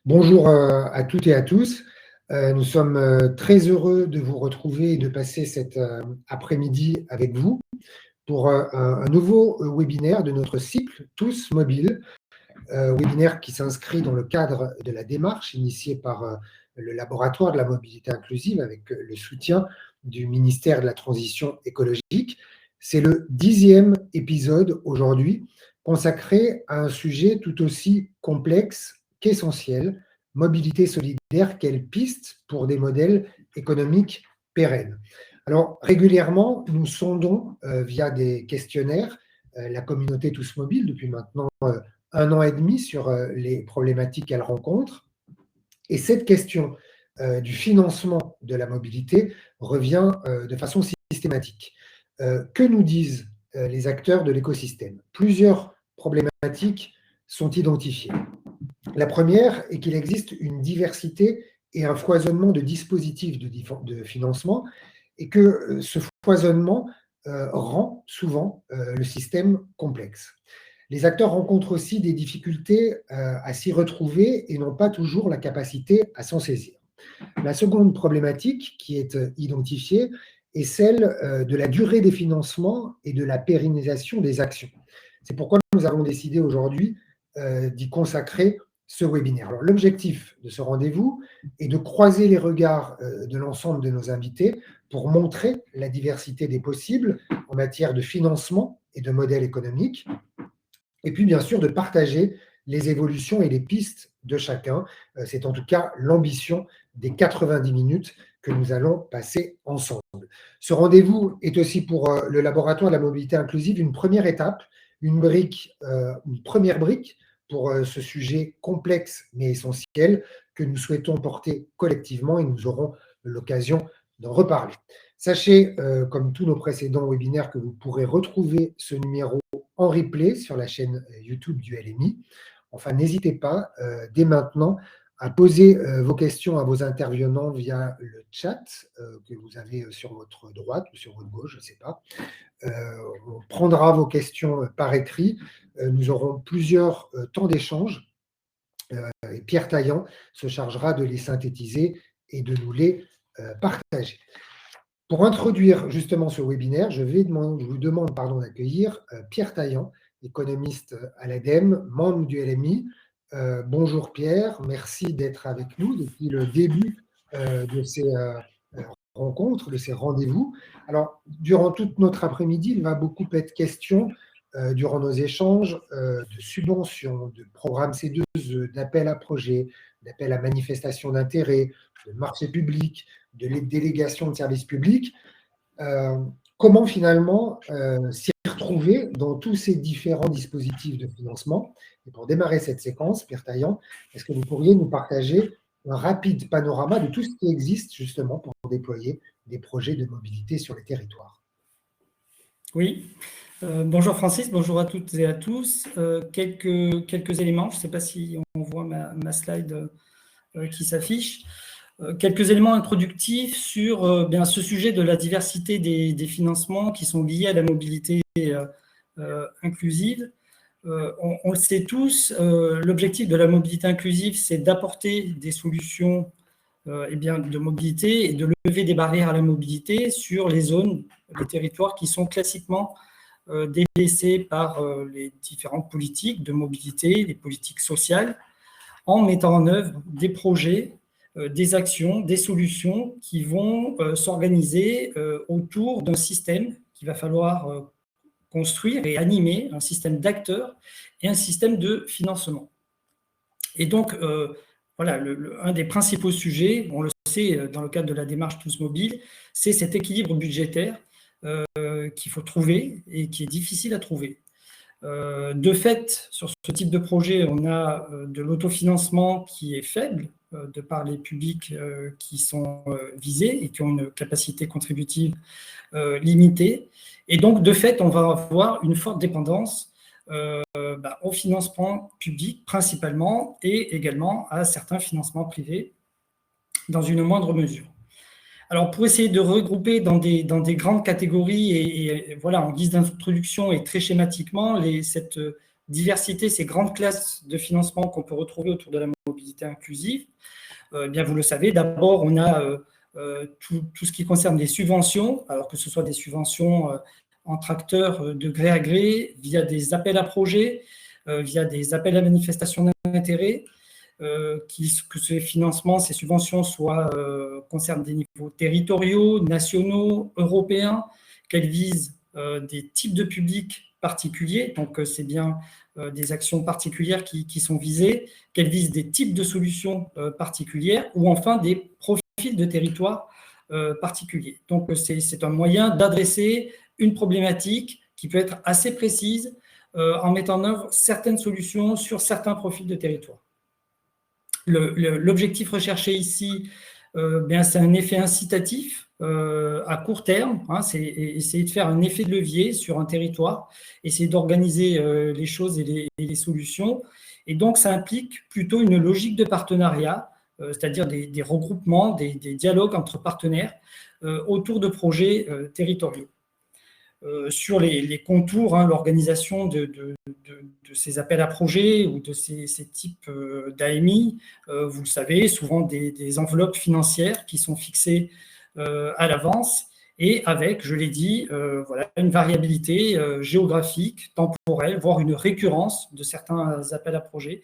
Bonjour à toutes et à tous. Nous sommes très heureux de vous retrouver et de passer cet après-midi avec vous pour un nouveau webinaire de notre cycle Tous Mobiles, webinaire qui s'inscrit dans le cadre de la démarche initiée par le laboratoire de la mobilité inclusive avec le soutien du ministère de la Transition écologique. C'est le 10e épisode aujourd'hui consacré à un sujet tout aussi complexe qu'essentiel, mobilité solidaire, quelle piste pour des modèles économiques pérennes. Alors, régulièrement, nous sondons via des questionnaires la communauté Tous Mobiles depuis maintenant 1 an et demi sur les problématiques qu'elle rencontre. Et cette question du financement de la mobilité revient de façon systématique. Que nous disent les acteurs de l'écosystème? Plusieurs problématiques sont identifiées. La première est qu'il existe une diversité et un foisonnement de dispositifs de financement et que ce foisonnement rend souvent le système complexe. Les acteurs rencontrent aussi des difficultés à s'y retrouver et n'ont pas toujours la capacité à s'en saisir. La seconde problématique qui est identifiée est celle de la durée des financements et de la pérennisation des actions. C'est pourquoi nous avons décidé aujourd'hui d'y consacrer ce webinaire. Alors, l'objectif de ce rendez-vous est de croiser les regards de l'ensemble de nos invités pour montrer la diversité des possibles en matière de financement et de modèles économiques, et puis bien sûr de partager les évolutions et les pistes de chacun. C'est en tout cas l'ambition des 90 minutes que nous allons passer ensemble. Ce rendez-vous est aussi pour le laboratoire de la mobilité inclusive une première étape, une première brique pour ce sujet complexe mais essentiel que nous souhaitons porter collectivement et nous aurons l'occasion d'en reparler. Sachez, comme tous nos précédents webinaires, que vous pourrez retrouver ce numéro en replay sur la chaîne YouTube du LMI. Enfin, n'hésitez pas dès maintenant à poser vos questions à vos intervenants via le chat que vous avez sur votre droite ou sur votre gauche, je ne sais pas. On prendra vos questions par écrit. Nous aurons plusieurs temps d'échange et Pierre Taillant se chargera de les synthétiser et de nous les partager. Pour introduire justement ce webinaire, je vous demande d'accueillir Pierre Taillant, économiste à l'ADEME, membre du LMI. Bonjour Pierre, merci d'être avec nous depuis le début de ces rencontres, de ces rendez-vous. Alors, durant toute notre après-midi, il va beaucoup être question, durant nos échanges, de subventions, de programmes C2E, d'appels à projets, d'appels à manifestation d'intérêt, de marchés publics, de délégations de services publics. Comment finalement s'y retrouver dans tous ces différents dispositifs de financement? Et pour démarrer cette séquence, Pierre Taillant, est-ce que vous pourriez nous partager un rapide panorama de tout ce qui existe justement pour déployer des projets de mobilité sur les territoires? Oui. Bonjour Francis, bonjour à toutes et à tous. Quelques éléments, je ne sais pas si on voit ma slide qui s'affiche. Quelques éléments introductifs sur bien ce sujet de la diversité des financements qui sont liés à la mobilité inclusive. On le sait tous, l'objectif de la mobilité inclusive, c'est d'apporter des solutions de mobilité et de lever des barrières à la mobilité sur les zones, les territoires qui sont classiquement délaissés par les différentes politiques de mobilité, les politiques sociales, en mettant en œuvre des projets, des actions, des solutions qui vont s'organiser autour d'un système qu'il va falloir construire et animer, un système d'acteurs et un système de financement. Et donc, voilà, un des principaux sujets, on le sait dans le cadre de la démarche Tous Mobiles, c'est cet équilibre budgétaire qu'il faut trouver et qui est difficile à trouver. De fait, sur ce type de projet, on a de l'autofinancement qui est faible de par les publics qui sont visés et qui ont une capacité contributive limitée. Et donc, de fait, on va avoir une forte dépendance au financement public principalement et également à certains financements privés dans une moindre mesure. Alors, pour essayer de regrouper dans des grandes catégories et voilà, en guise d'introduction et très schématiquement, diversité, ces grandes classes de financement qu'on peut retrouver autour de la mobilité inclusive, bien vous le savez, d'abord, on a tout ce qui concerne les subventions, alors que ce soit des subventions entre acteurs de gré à gré, via des appels à projets, via des appels à manifestation d'intérêt, que ces financements, ces subventions concernent des niveaux territoriaux, nationaux, européens, qu'elles visent des types de publics particuliers, donc c'est bien des actions particulières qui sont visées, qu'elles visent des types de solutions particulières, ou enfin des profils de territoire particuliers. Donc c'est un moyen d'adresser une problématique qui peut être assez précise en mettant en œuvre certaines solutions sur certains profils de territoire. L'objectif recherché ici, c'est un effet incitatif à court terme, hein, c'est essayer de faire un effet de levier sur un territoire, essayer d'organiser les choses et les solutions. Et donc, ça implique plutôt une logique de partenariat, c'est-à-dire des regroupements, des dialogues entre partenaires autour de projets territoriaux. Sur les contours, hein, l'organisation de ces appels à projets ou de ces types d'AMI, vous le savez, souvent des enveloppes financières qui sont fixées à l'avance et avec, je l'ai dit, voilà, une variabilité géographique, temporelle, voire une récurrence de certains appels à projets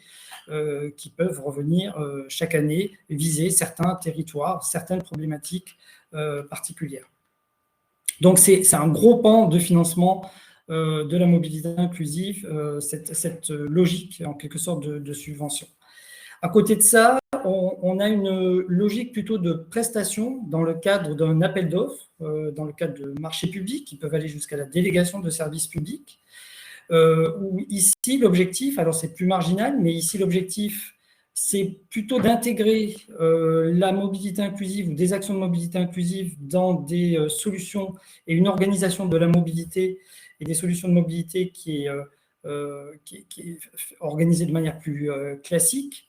qui peuvent revenir chaque année, viser certains territoires, certaines problématiques particulières. Donc, c'est un gros pan de financement de la mobilité inclusive, cette logique, en quelque sorte, de subvention. À côté de ça, on a une logique plutôt de prestation dans le cadre d'un appel d'offres, dans le cadre de marchés publics qui peuvent aller jusqu'à la délégation de services publics, où ici, l'objectif, alors c'est plus marginal, mais ici, l'objectif, c'est plutôt d'intégrer la mobilité inclusive ou des actions de mobilité inclusive dans des solutions et une organisation de la mobilité et des solutions de mobilité qui est organisée de manière plus classique,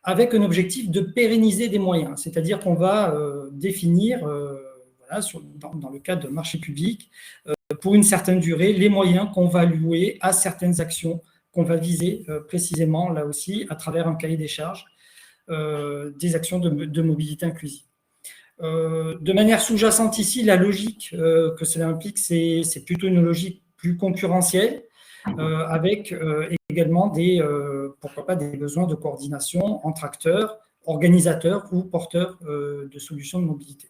avec un objectif de pérenniser des moyens. C'est-à-dire qu'on va définir, voilà, dans le cadre de marché public, pour une certaine durée, les moyens qu'on va allouer à certaines actions qu'on va viser précisément, là aussi, à travers un cahier des charges, des actions de mobilité inclusive. De manière sous-jacente ici, la logique que cela implique, c'est plutôt une logique plus concurrentielle, avec également pourquoi pas des besoins de coordination entre acteurs, organisateurs ou porteurs de solutions de mobilité.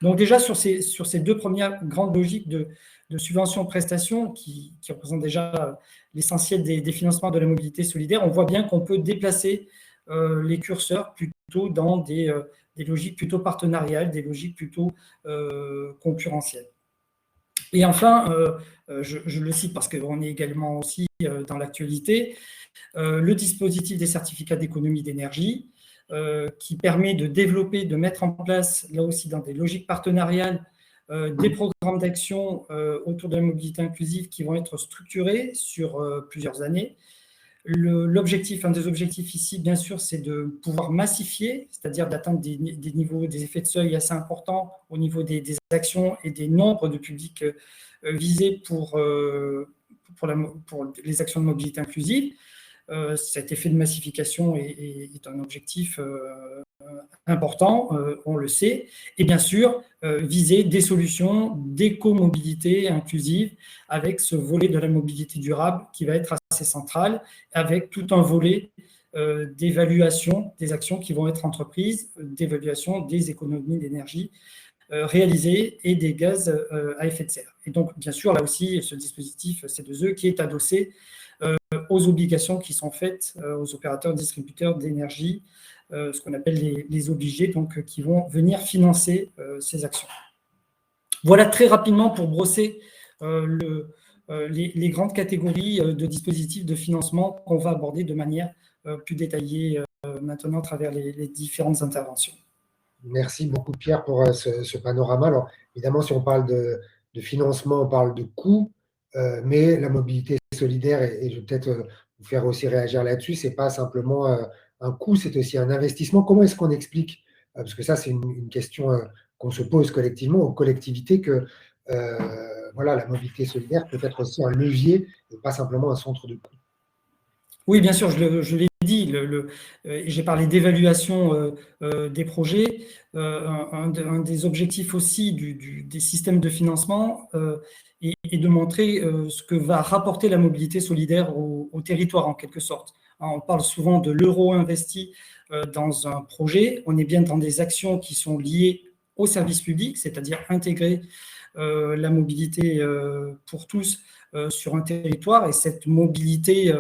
Donc déjà, sur ces deux premières grandes logiques de subvention-prestation qui représentent déjà l'essentiel des financements de la mobilité solidaire, on voit bien qu'on peut déplacer les curseurs plutôt dans des logiques plutôt partenariales, des logiques plutôt concurrentielles. Et enfin, je le cite parce qu'on est également aussi dans l'actualité, le dispositif des certificats d'économie d'énergie, qui permet de développer, de mettre en place, là aussi dans des logiques partenariales, des programmes d'action autour de la mobilité inclusive qui vont être structurés sur plusieurs années. L'objectif, un des objectifs ici, bien sûr, c'est de pouvoir massifier, c'est-à-dire d'atteindre des niveaux, des effets de seuil assez importants au niveau des actions et des nombres de publics visés pour les actions de mobilité inclusive. Cet effet de massification est un objectif important, on le sait, et bien sûr, viser des solutions d'éco-mobilité inclusive avec ce volet de la mobilité durable qui va être assez central, avec tout un volet d'évaluation des actions qui vont être entreprises, d'évaluation des économies d'énergie réalisées et des gaz à effet de serre. Et donc, bien sûr, là aussi, ce dispositif C2E qui est adossé aux obligations qui sont faites aux opérateurs distributeurs d'énergie, ce qu'on appelle les obligés, donc qui vont venir financer ces actions. Voilà très rapidement pour brosser les grandes catégories de dispositifs de financement qu'on va aborder de manière plus détaillée maintenant à travers les différentes interventions. Merci beaucoup Pierre pour ce panorama. Alors évidemment, si on parle de financement, on parle de coûts, mais la mobilité solidaire, et je vais peut-être vous faire aussi réagir là-dessus, ce n'est pas simplement un coût, c'est aussi un investissement. Comment est-ce qu'on explique, parce que ça c'est une question qu'on se pose collectivement, aux collectivités, que voilà, la mobilité solidaire peut être aussi un levier et pas simplement un centre de coût? Oui, bien sûr, je l'ai dit, j'ai parlé d'évaluation des projets. Un des objectifs aussi des systèmes de financement est de montrer ce que va rapporter la mobilité solidaire au territoire, en quelque sorte. On parle souvent de l'euro investi dans un projet. On est bien dans des actions qui sont liées au service public, c'est-à-dire intégrer la mobilité pour tous sur un territoire. Et cette mobilité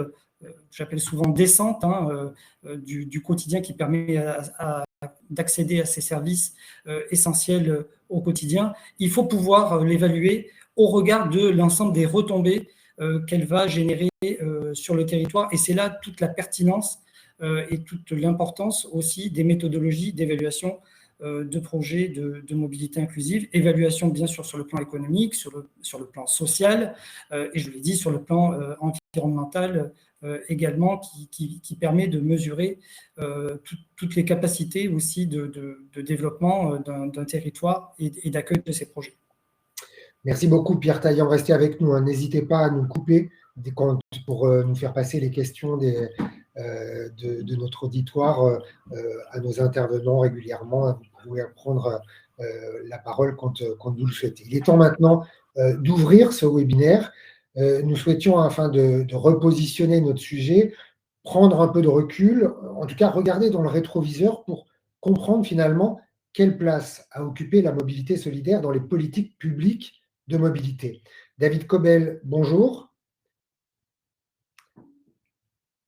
j'appelle souvent décente, du quotidien qui permet d'accéder à ces services essentiels au quotidien. Il faut pouvoir l'évaluer au regard de l'ensemble des retombées qu'elle va générer sur le territoire. Et c'est là toute la pertinence et toute l'importance aussi des méthodologies d'évaluation de projets de mobilité inclusive. Évaluation, bien sûr, sur le plan économique, sur le plan social, et je l'ai dit, sur le plan environnemental également, qui permet de mesurer toutes les capacités aussi de développement d'un territoire et d'accueil de ces projets. Merci beaucoup, Pierre Taillant. Restez avec nous. N'hésitez pas à nous couper pour nous faire passer les questions de notre auditoire à nos intervenants régulièrement. Vous pouvez prendre la parole quand vous le souhaitez. Il est temps maintenant d'ouvrir ce webinaire. Nous souhaitions, afin de repositionner notre sujet, prendre un peu de recul, en tout cas regarder dans le rétroviseur pour comprendre finalement quelle place a occupé la mobilité solidaire dans les politiques publiques de mobilité. David Cobel, bonjour.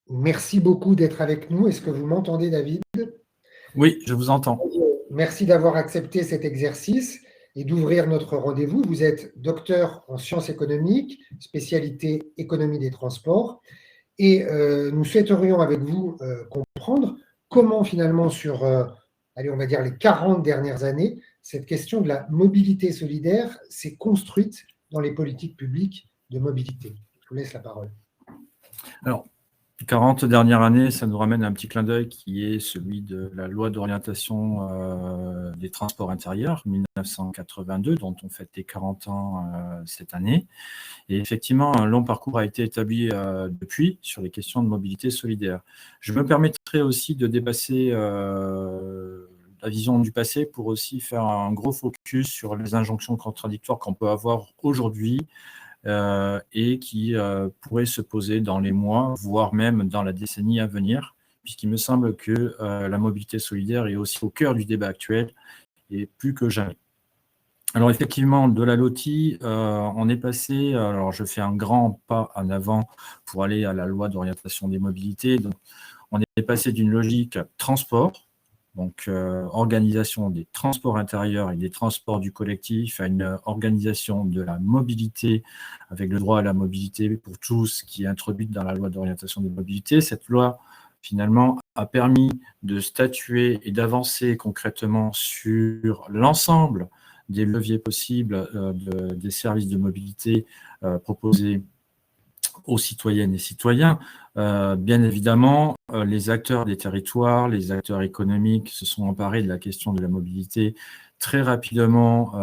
Merci beaucoup d'être avec nous. Est-ce que vous m'entendez, David? Oui, je vous entends. Merci d'avoir accepté cet exercice et d'ouvrir notre rendez-vous. Vous êtes docteur en sciences économiques, spécialité économie des transports, et nous souhaiterions avec vous comprendre comment finalement sur, on va dire les 40 dernières années, cette question de la mobilité solidaire s'est construite dans les politiques publiques de mobilité. Je vous laisse la parole. Alors, 40 dernières années, ça nous ramène à un petit clin d'œil qui est celui de la loi d'orientation des transports intérieurs, 1982, dont on fête les 40 ans cette année. Et effectivement, un long parcours a été établi depuis sur les questions de mobilité solidaire. Je me permettrai aussi de dépasser la vision du passé pour aussi faire un gros focus sur les injonctions contradictoires qu'on peut avoir aujourd'hui et qui pourraient se poser dans les mois, voire même dans la décennie à venir, puisqu'il me semble que la mobilité solidaire est aussi au cœur du débat actuel et plus que jamais. Alors effectivement, de la LOTI, on est passé, alors je fais un grand pas en avant pour aller à la loi d'orientation des mobilités. Donc, on est passé d'une logique transport, donc organisation des transports intérieurs et des transports du collectif, à une organisation de la mobilité avec le droit à la mobilité pour tous qui est introduite dans la loi d'orientation des mobilités. Cette loi, finalement, a permis de statuer et d'avancer concrètement sur l'ensemble des leviers possibles des services de mobilité proposés aux citoyennes et citoyens. Bien évidemment, les acteurs des territoires, les acteurs économiques se sont emparés de la question de la mobilité très rapidement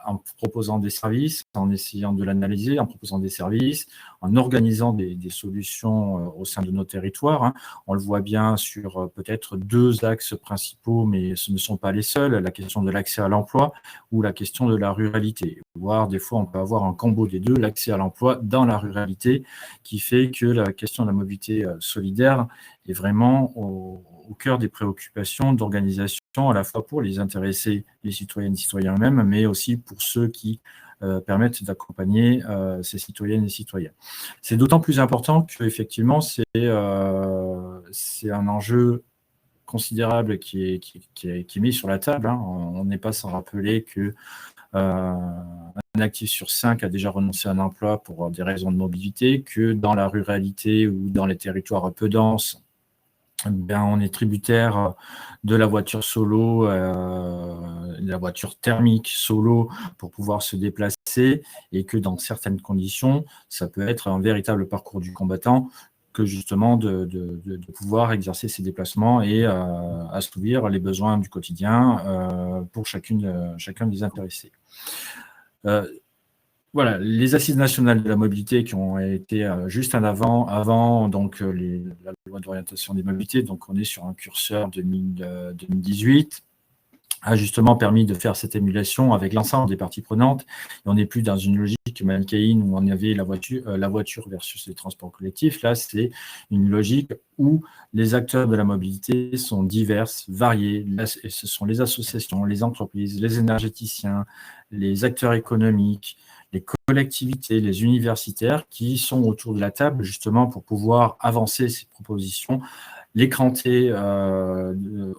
en proposant des services, en essayant de l'analyser, en proposant des services, en organisant des solutions au sein de nos territoires. On le voit bien sur peut-être 2 axes principaux, mais ce ne sont pas les seuls, la question de l'accès à l'emploi ou la question de la ruralité. Voire des fois, on peut avoir un combo des deux, l'accès à l'emploi dans la ruralité, qui fait que la question de la mobilité solidaire est vraiment au cœur des préoccupations d'organisation, à la fois pour les intéressés, les citoyennes et citoyens eux-mêmes, mais aussi pour ceux qui permettent d'accompagner ces citoyennes et citoyens. C'est d'autant plus important qu'effectivement, c'est un enjeu considérable qui est mis sur la table. On n'est pas sans rappeler que un actif sur 5 a déjà renoncé à un emploi pour des raisons de mobilité, que dans la ruralité ou dans les territoires peu denses, on est tributaire de la voiture solo, de la voiture thermique solo pour pouvoir se déplacer, et que dans certaines conditions, ça peut être un véritable parcours du combattant que justement de pouvoir exercer ces déplacements et assouvir les besoins du quotidien pour chacun des intéressés. Voilà, les assises nationales de la mobilité qui ont été juste avant donc la loi d'orientation des mobilités, donc on est sur un curseur 2018, a justement permis de faire cette émulation avec l'ensemble des parties prenantes. Et on n'est plus dans une logique manichéenne où on avait la voiture versus les transports collectifs. Là, c'est une logique où les acteurs de la mobilité sont divers, variés. Là, ce sont les associations, les entreprises, les énergéticiens, les acteurs économiques, les collectivités, les universitaires qui sont autour de la table justement pour pouvoir avancer ces propositions, les cranter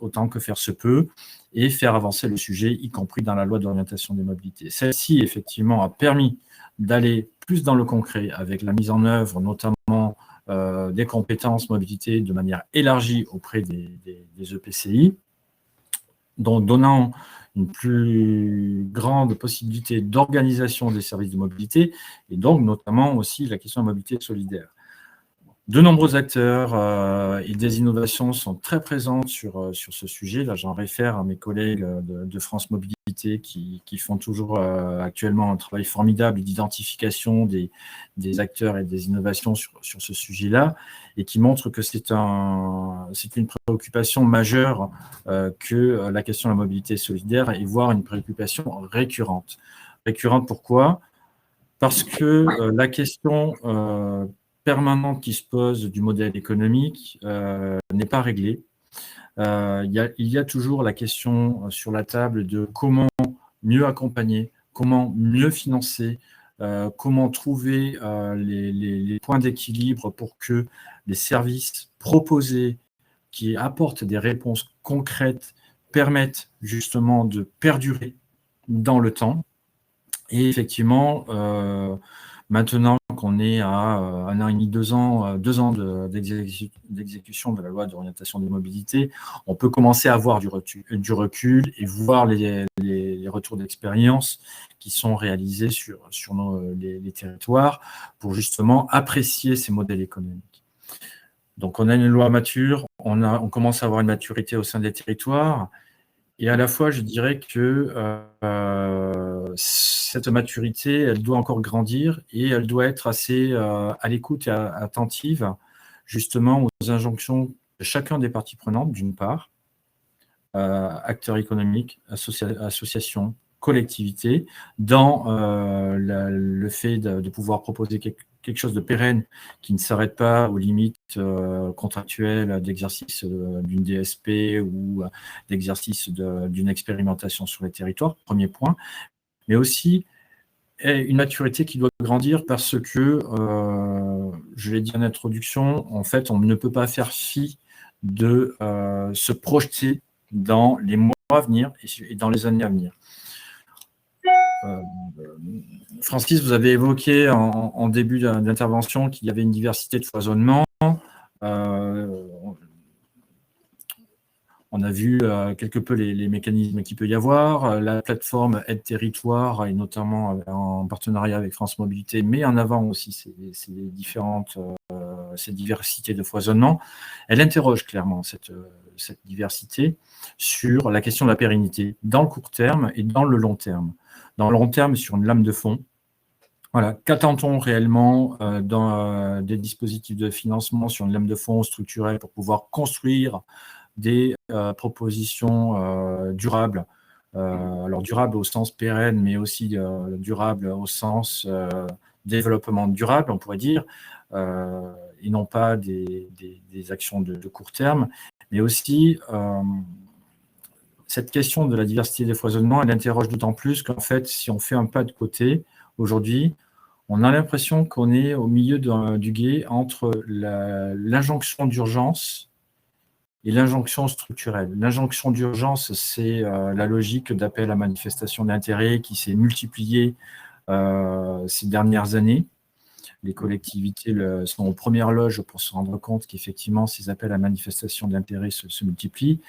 autant que faire se peut et faire avancer le sujet, y compris dans la loi d'orientation des mobilités. Celle-ci, effectivement, a permis d'aller plus dans le concret avec la mise en œuvre, notamment des compétences mobilité de manière élargie auprès des EPCI, donc donnant une plus grande possibilité d'organisation des services de mobilité et donc notamment aussi la question de la mobilité solidaire. De nombreux acteurs et des innovations sont très présentes sur ce sujet. Là, j'en réfère à mes collègues de France Mobilité qui font toujours actuellement un travail formidable d'identification des acteurs et des innovations sur ce sujet-là et qui montrent que c'est une préoccupation majeure que la question de la mobilité solidaire et voire une préoccupation récurrente. Récurrente pourquoi ? Parce que la question permanente qui se pose du modèle économique n'est pas réglée. Il y a toujours la question sur la table de comment mieux accompagner, comment mieux financer, comment trouver les points d'équilibre pour que les services proposés qui apportent des réponses concrètes permettent justement de perdurer dans le temps. Et effectivement, maintenant qu'on est à 1 an et demi, 2 ans d'exécution de la loi d'orientation des mobilités, on peut commencer à avoir du recul et voir les retours d'expérience qui sont réalisés sur les territoires pour justement apprécier ces modèles économiques. Donc on a une loi mature, on commence à avoir une maturité au sein des territoires. Et à la fois, je dirais que cette maturité, elle doit encore grandir et elle doit être assez à l'écoute et attentive justement aux injonctions de chacun des parties prenantes, d'une part, acteurs économiques, associations, collectivités, dans le fait de pouvoir proposer quelque chose de pérenne qui ne s'arrête pas aux limites contractuelles d'exercice d'une DSP ou d'exercice d'une expérimentation sur les territoires, premier point, mais aussi une maturité qui doit grandir parce que, je l'ai dit en introduction, en fait, on ne peut pas faire fi de se projeter dans les mois à venir et dans les années à venir. Francis, vous avez évoqué en début d'intervention qu'il y avait une diversité de foisonnement. On a vu quelque peu les mécanismes qu'il peut y avoir. La plateforme Aide Territoire, et notamment en partenariat avec France Mobilité, met en avant aussi ces diversités de foisonnement. Elle interroge clairement cette diversité sur la question de la pérennité dans le court terme et dans le long terme. Dans le long terme, sur une lame de fond, voilà, qu'attend-on réellement dans des dispositifs de financement sur une lame de fond structurelle pour pouvoir construire des propositions durables, alors durables au sens pérenne, mais aussi durables au sens développement durable, on pourrait dire, et non pas des actions de court terme, mais aussi cette question de la diversité des foisonnements, elle interroge d'autant plus qu'en fait, si on fait un pas de côté, aujourd'hui, on a l'impression qu'on est au milieu du gué entre l'injonction d'urgence et l'injonction structurelle. L'injonction d'urgence, c'est la logique d'appel à manifestation d'intérêt qui s'est multipliée ces dernières années. Les collectivités sont aux premières loges pour se rendre compte qu'effectivement, ces appels à manifestation d'intérêt se multiplient.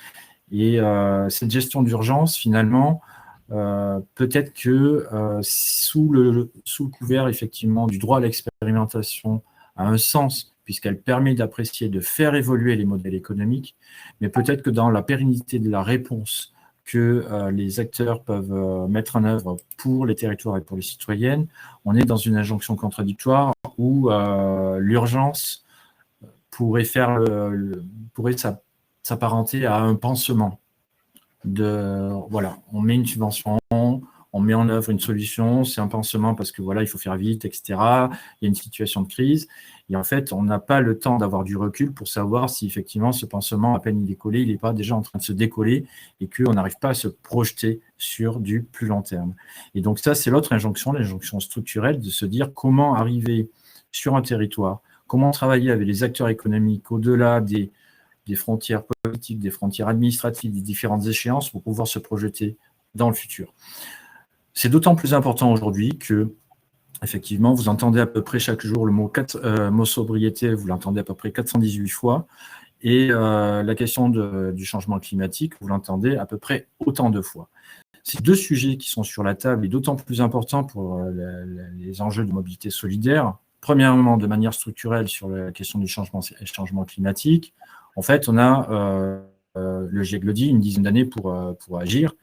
Et cette gestion d'urgence, finalement, peut-être que sous le couvert, effectivement, du droit à l'expérimentation, a un sens, puisqu'elle permet d'apprécier, de faire évoluer les modèles économiques, mais peut-être que dans la pérennité de la réponse que les acteurs peuvent mettre en œuvre pour les territoires et pour les citoyennes, on est dans une injonction contradictoire où l'urgence pourrait s'apparenter à un pansement. Voilà, on met une subvention, on met en œuvre une solution, c'est un pansement parce que voilà, il faut faire vite, etc. Il y a une situation de crise. Et en fait, on n'a pas le temps d'avoir du recul pour savoir si effectivement ce pansement, à peine il est collé, il n'est pas déjà en train de se décoller et qu'on n'arrive pas à se projeter sur du plus long terme. Et donc ça, c'est l'autre injonction, l'injonction structurelle, de se dire comment arriver sur un territoire, comment travailler avec les acteurs économiques au-delà des frontières politiques, des frontières administratives, des différentes échéances pour pouvoir se projeter dans le futur. C'est d'autant plus important aujourd'hui que, effectivement, vous entendez à peu près chaque jour le mot sobriété, vous l'entendez à peu près 418 fois, et la question du changement climatique, vous l'entendez à peu près autant de fois. Ces deux sujets qui sont sur la table et d'autant plus importants pour les enjeux de mobilité solidaire. Premièrement, de manière structurelle sur la question du changement climatique. En fait, on a, le GIEC le dit, une dizaine d'années pour agir.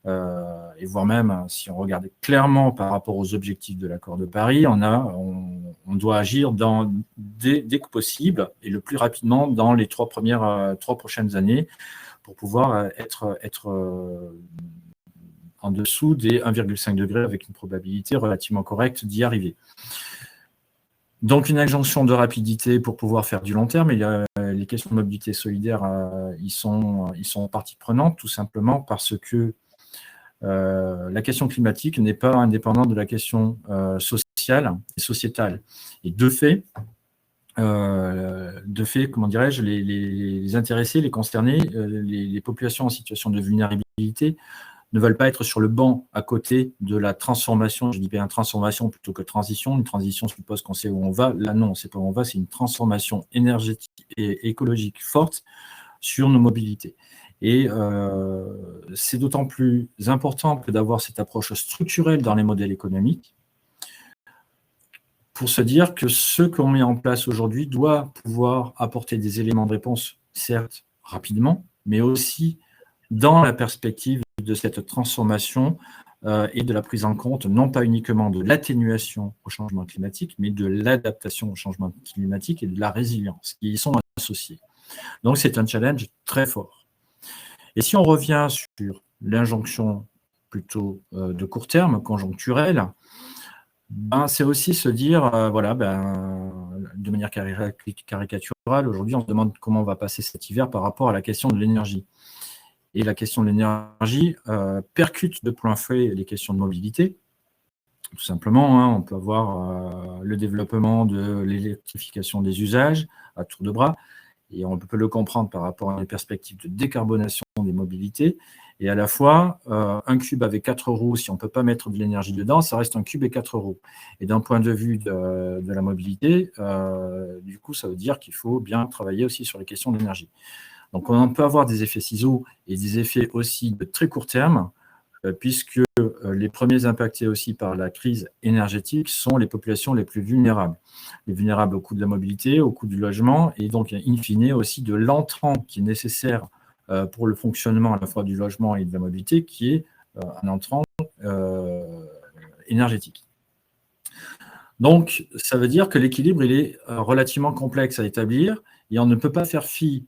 Et voire même, si on regarde clairement par rapport aux objectifs de l'accord de Paris, on doit agir dès que possible et le plus rapidement dans les trois prochaines années pour pouvoir être en dessous des 1,5 degrés avec une probabilité relativement correcte d'y arriver. Donc une injonction de rapidité pour pouvoir faire du long terme, et les questions de mobilité solidaire, ils sont partie prenante, tout simplement parce que la question climatique n'est pas indépendante de la question sociale et sociétale. Et de fait, comment dirais-je, les intéressés, les concernés, les populations en situation de vulnérabilité ne veulent pas être sur le banc à côté de la transformation. Je dis bien transformation plutôt que transition. Une transition suppose qu'on sait où on va. Là, non, on ne sait pas où on va. C'est une transformation énergétique et écologique forte sur nos mobilités. Et c'est d'autant plus important que d'avoir cette approche structurelle dans les modèles économiques pour se dire que ce qu'on met en place aujourd'hui doit pouvoir apporter des éléments de réponse, certes, rapidement, mais aussi dans la perspective de cette transformation et de la prise en compte, non pas uniquement de l'atténuation au changement climatique, mais de l'adaptation au changement climatique et de la résilience qui y sont associées. Donc, c'est un challenge très fort. Et si on revient sur l'injonction plutôt de court terme, conjoncturelle, c'est aussi se dire, de manière caricaturale, aujourd'hui, on se demande comment on va passer cet hiver par rapport à la question de l'énergie. Et la question de l'énergie percute de plein fouet les questions de mobilité. Tout simplement, on peut avoir le développement de l'électrification des usages à tour de bras, et on peut le comprendre par rapport à des perspectives de décarbonation des mobilités. Et à la fois, un cube avec 4 roues, si on ne peut pas mettre de l'énergie dedans, ça reste un cube et 4 roues. Et d'un point de vue de la mobilité, du coup, ça veut dire qu'il faut bien travailler aussi sur les questions d'énergie. Donc, on peut avoir des effets ciseaux et des effets aussi de très court terme, puisque les premiers impactés aussi par la crise énergétique sont les populations les plus vulnérables. Les vulnérables au coût de la mobilité, au coût du logement, et donc, in fine, aussi de l'entrant qui est nécessaire pour le fonctionnement à la fois du logement et de la mobilité, qui est un entrant énergétique. Donc, ça veut dire que l'équilibre, il est relativement complexe à établir, et on ne peut pas faire fi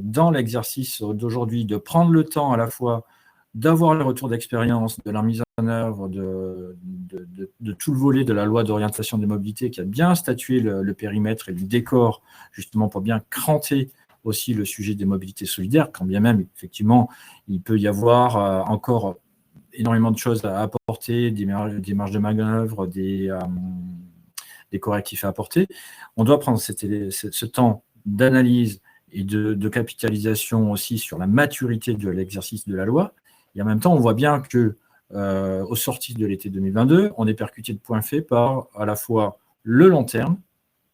dans l'exercice d'aujourd'hui de prendre le temps à la fois d'avoir le retour d'expérience, de la mise en œuvre de tout le volet de la loi d'orientation des mobilités qui a bien statué le périmètre et le décor, justement pour bien cranter aussi le sujet des mobilités solidaires, quand bien même, effectivement, il peut y avoir encore énormément de choses à apporter, des marges de manœuvre, des correctifs à apporter. On doit prendre ce temps d'analyse et de capitalisation aussi sur la maturité de l'exercice de la loi. Et en même temps, on voit bien que au sortir de l'été 2022, on est percuté de points faits par à la fois le long terme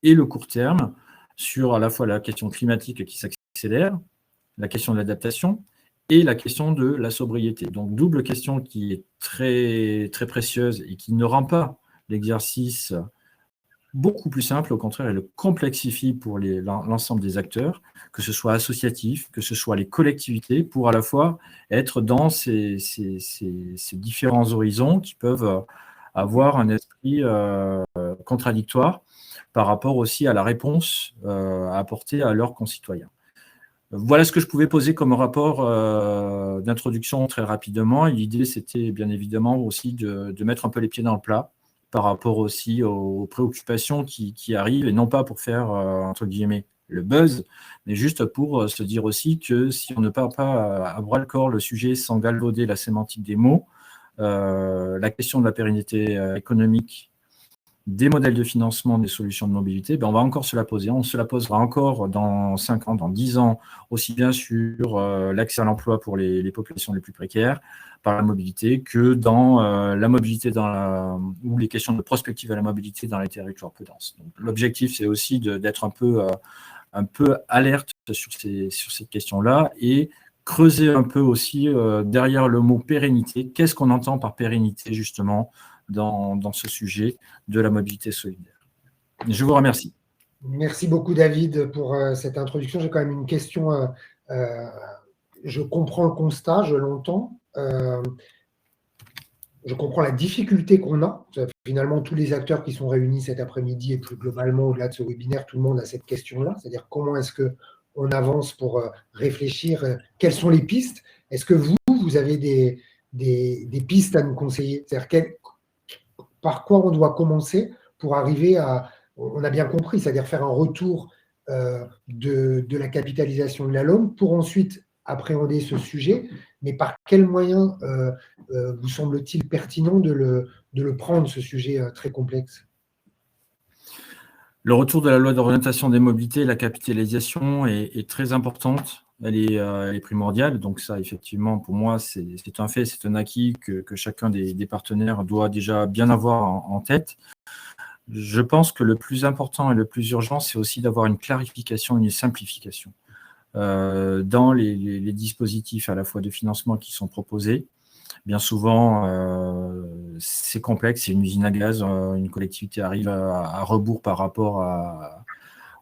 et le court terme, sur à la fois la question climatique qui s'accélère, la question de l'adaptation et la question de la sobriété. Donc, double question qui est très, très précieuse et qui ne rend pas l'exercice beaucoup plus simple, au contraire, elle le complexifie pour l'ensemble des acteurs, que ce soit associatifs, que ce soit les collectivités, pour à la fois être dans ces différents horizons qui peuvent avoir un esprit contradictoire par rapport aussi à la réponse à apporter à leurs concitoyens. Voilà ce que je pouvais poser comme rapport d'introduction très rapidement. Et l'idée, c'était bien évidemment aussi de mettre un peu les pieds dans le plat par rapport aussi aux préoccupations qui arrivent, et non pas pour faire, entre guillemets, le buzz, mais juste pour se dire aussi que si on ne part pas à bras-le-corps le sujet sans galvauder la sémantique des mots, la question de la pérennité économique des modèles de financement des solutions de mobilité, on va encore se la poser. On se la posera encore dans 5 ans, dans 10 ans, aussi bien sur l'accès à l'emploi pour les populations les plus précaires par la mobilité que dans la mobilité ou les questions de prospective à la mobilité dans les territoires peu denses. L'objectif, c'est aussi d'être un peu alerte sur ces questions-là et creuser un peu aussi derrière le mot pérennité. Qu'est-ce qu'on entend par pérennité, justement, dans ce sujet de la mobilité solidaire. Je vous remercie. Merci beaucoup, David, pour cette introduction. J'ai quand même une question. Je comprends le constat, je l'entends. Je comprends la difficulté qu'on a. Finalement, tous les acteurs qui sont réunis cet après-midi et plus globalement, au-delà de ce webinaire, tout le monde a cette question-là. C'est-à-dire comment est-ce qu'on avance pour réfléchir, quelles sont les pistes? Est-ce que vous avez des pistes à nous conseiller? C'est-à-dire par quoi on doit commencer pour arriver à, on a bien compris, c'est-à-dire faire un retour de la capitalisation de la LOM pour ensuite appréhender ce sujet, mais par quel moyen vous semble-t-il pertinent de le prendre, ce sujet très complexe? Le retour de la loi d'orientation des mobilités, la capitalisation est très importante. Elle est primordiale. Donc ça, effectivement, pour moi, c'est un fait, c'est un acquis que chacun des partenaires doit déjà bien avoir en tête. Je pense que le plus important et le plus urgent, c'est aussi d'avoir une clarification, une simplification dans les dispositifs à la fois de financement qui sont proposés. Bien souvent, c'est complexe, c'est une usine à gaz, une collectivité arrive à rebours par rapport à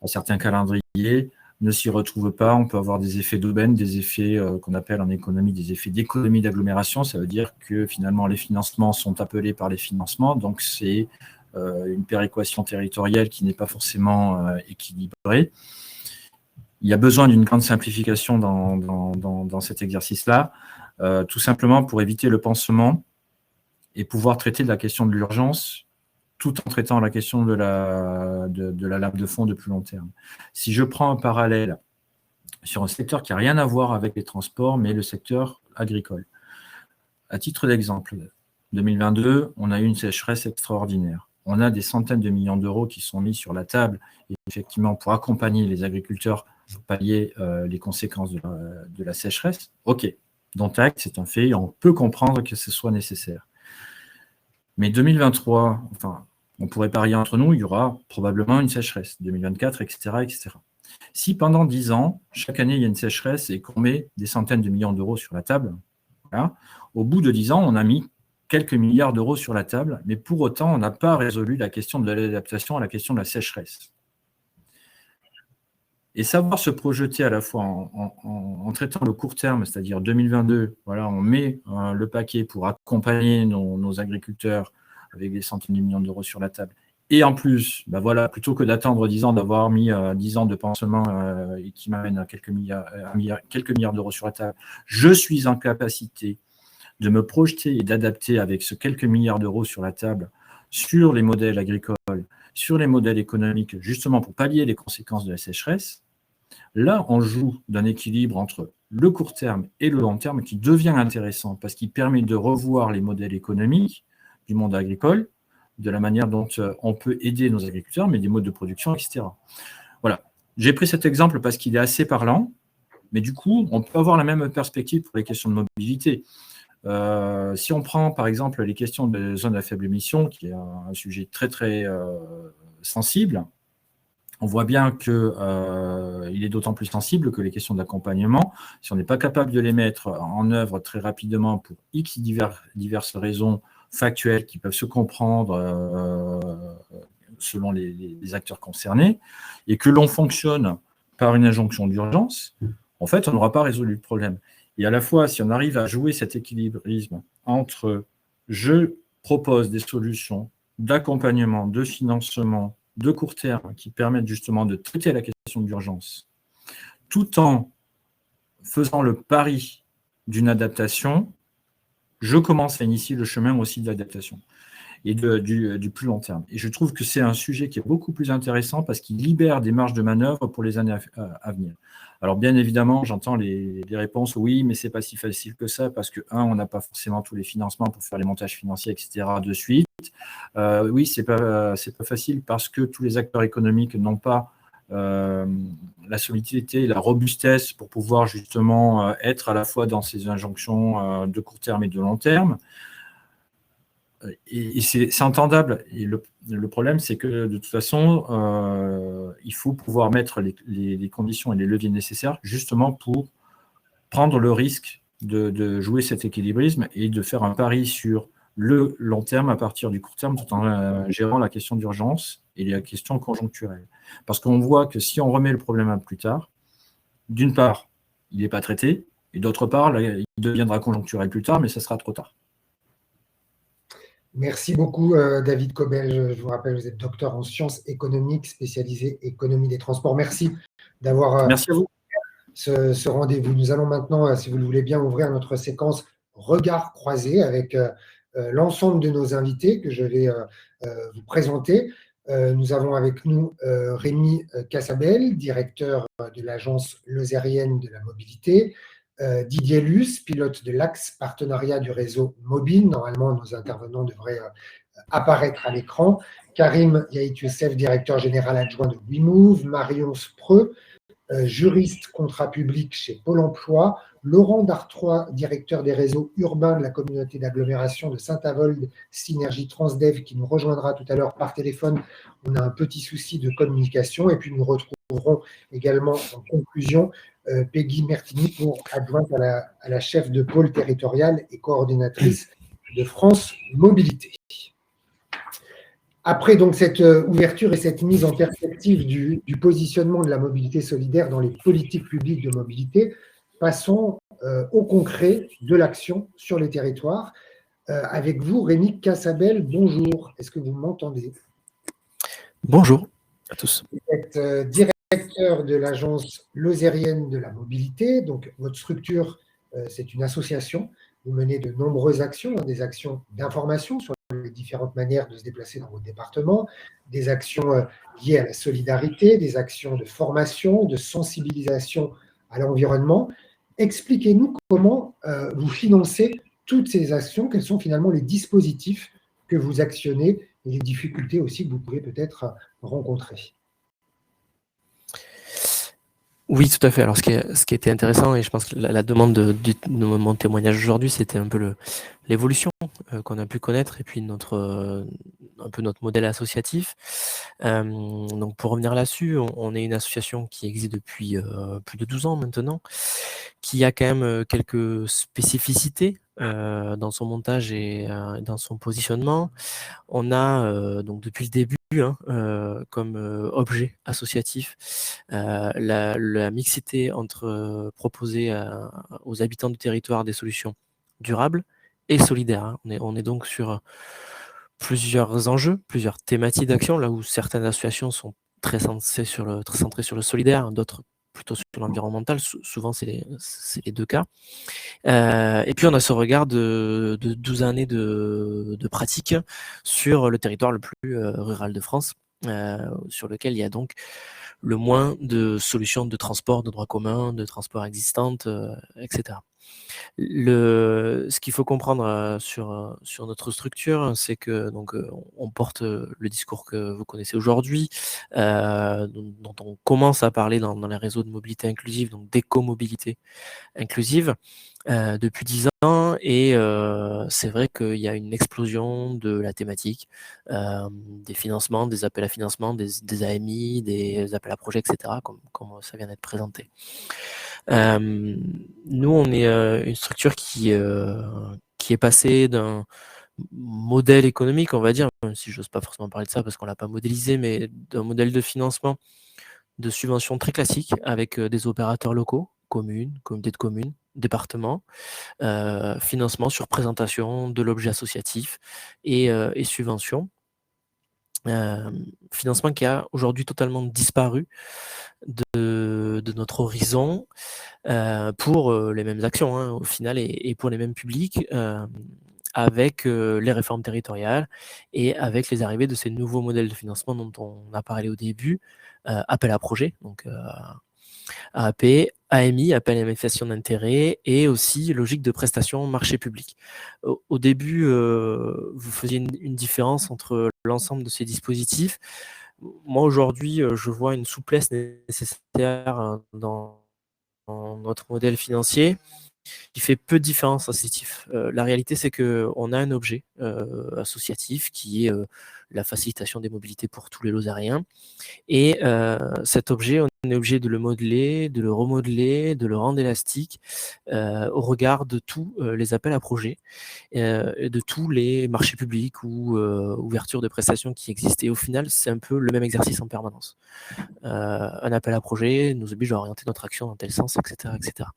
certains calendriers, ne s'y retrouve pas, on peut avoir des effets d'aubaine, des effets qu'on appelle en économie des effets d'économie d'agglomération, ça veut dire que finalement les financements sont appelés par les financements, donc c'est une péréquation territoriale qui n'est pas forcément équilibrée. Il y a besoin d'une grande simplification dans cet exercice-là, tout simplement pour éviter le pansement et pouvoir traiter de la question de l'urgence tout en traitant la question de la lame de fond de plus long terme. Si je prends un parallèle sur un secteur qui n'a rien à voir avec les transports, mais le secteur agricole. À titre d'exemple, 2022, on a eu une sécheresse extraordinaire. On a des centaines de millions d'euros qui sont mis sur la table, effectivement, pour accompagner les agriculteurs pour pallier les conséquences de la sécheresse. OK, dont acte, c'est un fait, on peut comprendre que ce soit nécessaire. Mais 2023, enfin, on pourrait parier entre nous, il y aura probablement une sécheresse, 2024, etc., etc. Si pendant 10 ans, chaque année, il y a une sécheresse et qu'on met des centaines de millions d'euros sur la table, voilà, au bout de 10 ans, on a mis quelques milliards d'euros sur la table, mais pour autant, on n'a pas résolu la question de l'adaptation à la question de la sécheresse. Et savoir se projeter à la fois en traitant le court terme, c'est-à-dire 2022, voilà, on met le paquet pour accompagner nos agriculteurs avec des centaines de millions d'euros sur la table. Et en plus, ben voilà, plutôt que d'attendre 10 ans, d'avoir mis 10 ans de pansement et qui m'amène à quelques milliards d'euros sur la table, je suis en capacité de me projeter et d'adapter avec ce quelques milliards d'euros sur la table sur les modèles agricoles, sur les modèles économiques, justement pour pallier les conséquences de la sécheresse. Là, on joue d'un équilibre entre le court terme et le long terme qui devient intéressant parce qu'il permet de revoir les modèles économiques du monde agricole, de la manière dont on peut aider nos agriculteurs, mais des modes de production, etc. Voilà. J'ai pris cet exemple parce qu'il est assez parlant, mais du coup, on peut avoir la même perspective pour les questions de mobilité. Si on prend, par exemple, les questions de zones à faible émission, qui est un sujet très, très sensible, on voit bien qu'il est d'autant plus sensible que les questions d'accompagnement, si on n'est pas capable de les mettre en œuvre très rapidement pour X diverses raisons factuelles qui peuvent se comprendre selon les acteurs concernés, et que l'on fonctionne par une injonction d'urgence, en fait, on n'aura pas résolu le problème. Et à la fois, si on arrive à jouer cet équilibrisme entre je propose des solutions d'accompagnement, de financement, de court terme, qui permettent justement de traiter la question d'urgence, tout en faisant le pari d'une adaptation, je commence à initier le chemin aussi de l'adaptation et du plus long terme. Et je trouve que c'est un sujet qui est beaucoup plus intéressant parce qu'il libère des marges de manœuvre pour les années à venir. Alors bien évidemment, j'entends les réponses, oui, mais c'est pas si facile que ça parce que, on n'a pas forcément tous les financements pour faire les montages financiers, etc. de suite. Oui, c'est pas facile parce que tous les acteurs économiques n'ont pas la solidité et la robustesse pour pouvoir justement être à la fois dans ces injonctions de court terme et de long terme. Et c'est entendable. Et le problème, c'est que de toute façon, il faut pouvoir mettre les conditions et les leviers nécessaires justement pour prendre le risque de jouer cet équilibrisme et de faire un pari sur le long terme à partir du court terme tout en gérant la question d'urgence et la question conjoncturelle. Parce qu'on voit que si on remet le problème à plus tard, d'une part, il n'est pas traité, et d'autre part, là, il deviendra conjoncturel plus tard, mais ça sera trop tard. Merci beaucoup, David Cobel. Je vous rappelle, vous êtes docteur en sciences économiques, spécialisé économie des transports. Merci d'avoir Merci à vous. ce rendez-vous. Nous allons maintenant, si vous le voulez bien, ouvrir notre séquence Regard croisé avec l'ensemble de nos invités que je vais vous présenter. Nous avons avec nous Rémi Cassabel, directeur de l'agence lozérienne de la mobilité, Didier Luce, pilote de l'Axe Partenariat du réseau mobile. Normalement, nos intervenants devraient apparaître à l'écran. Karim Yaït Youssef, directeur général adjoint de WeMove. Marion Spreux, juriste contrat public chez Pôle emploi. Laurent Dartrois, directeur des réseaux urbains de la communauté d'agglomération de Saint-Avold, Synergie Transdev, qui nous rejoindra tout à l'heure par téléphone. On a un petit souci de communication. Et puis, nous retrouverons également en conclusion Peggy Mertini, pour adjointe à la chef de pôle territorial et coordinatrice de France Mobilité. Après donc cette ouverture et cette mise en perspective du positionnement de la mobilité solidaire dans les politiques publiques de mobilité, passons au concret de l'action sur les territoires. Avec vous, Rémi Cassabel, bonjour. Est-ce que vous m'entendez? Bonjour à tous. Vous êtes directeur de l'agence lozérienne de la mobilité. Donc, votre structure, c'est une association. Vous menez de nombreuses actions, des actions d'information sur les différentes manières de se déplacer dans votre département, des actions liées à la solidarité, des actions de formation, de sensibilisation à l'environnement. Expliquez-nous comment vous financez toutes ces actions, quels sont finalement les dispositifs que vous actionnez et les difficultés aussi que vous pouvez peut-être rencontrer. Oui, tout à fait. Alors, ce qui était intéressant, et je pense que la demande de mon témoignage aujourd'hui, c'était un peu l'évolution qu'on a pu connaître et puis un peu notre modèle associatif. Donc, pour revenir là-dessus, on est une association qui existe depuis plus de 12 ans maintenant, qui a quand même quelques spécificités dans son montage et dans son positionnement. On a donc depuis le début comme objet associatif la mixité entre proposer aux habitants du territoire des solutions durables et solidaires. On est donc sur plusieurs enjeux, plusieurs thématiques d'action, là où certaines associations sont très centrées sur le solidaire, d'autres plutôt sur l'environnemental. Souvent, c'est les deux cas. Et puis, on a ce regard de 12 années de pratique sur le territoire le plus rural de France, sur lequel il y a donc le moins de solutions de transport, de droit commun, de transport existantes, etc. Ce qu'il faut comprendre sur notre structure, c'est que donc on porte le discours que vous connaissez aujourd'hui, dont on commence à parler dans les réseaux de mobilité inclusive, donc d'éco-mobilité inclusive, depuis 10 ans, et c'est vrai qu'il y a une explosion de la thématique, des financements, des appels à financement, des AMI, des appels à projets, etc., comme ça vient d'être présenté. Nous, on est une structure qui est passée d'un modèle économique, on va dire, même si j'ose pas forcément parler de ça parce qu'on l'a pas modélisé, mais d'un modèle de financement de subvention très classique avec des opérateurs locaux, communes, communautés de communes, départements, financement sur présentation de l'objet associatif et subvention. Financement qui a aujourd'hui totalement disparu de notre horizon pour les mêmes actions hein, au final et pour les mêmes publics avec les réformes territoriales et avec les arrivées de ces nouveaux modèles de financement dont on a parlé au début, appel à projet, donc AAP, AMI, appel à manifestation d'intérêt, et aussi logique de prestation marché public. Au début, vous faisiez une différence entre l'ensemble de ces dispositifs. Moi, aujourd'hui, je vois une souplesse nécessaire dans notre modèle financier qui fait peu de différence associatif. La réalité, c'est qu'on a un objet associatif qui est la facilitation des mobilités pour tous les Lozériens. Et cet objet, on est obligé de le modeler, de le remodeler, de le rendre élastique au regard de tous les appels à projets, de tous les marchés publics ou ouvertures de prestations qui existent. Et au final, c'est un peu le même exercice en permanence. Un appel à projet nous oblige à orienter notre action dans tel sens, etc. etc.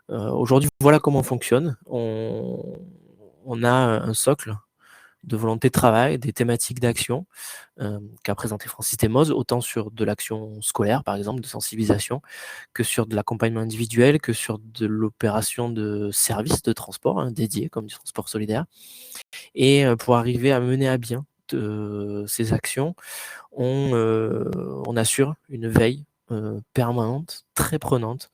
Aujourd'hui, voilà comment on fonctionne. On a un socle de volonté de travail, des thématiques d'action qu'a présenté Francis Desmoses, autant sur de l'action scolaire, par exemple, de sensibilisation, que sur de l'accompagnement individuel, que sur de l'opération de services de transport hein, dédiés, comme du transport solidaire. Et pour arriver à mener à bien ces actions, on assure une veille permanente, très prenante,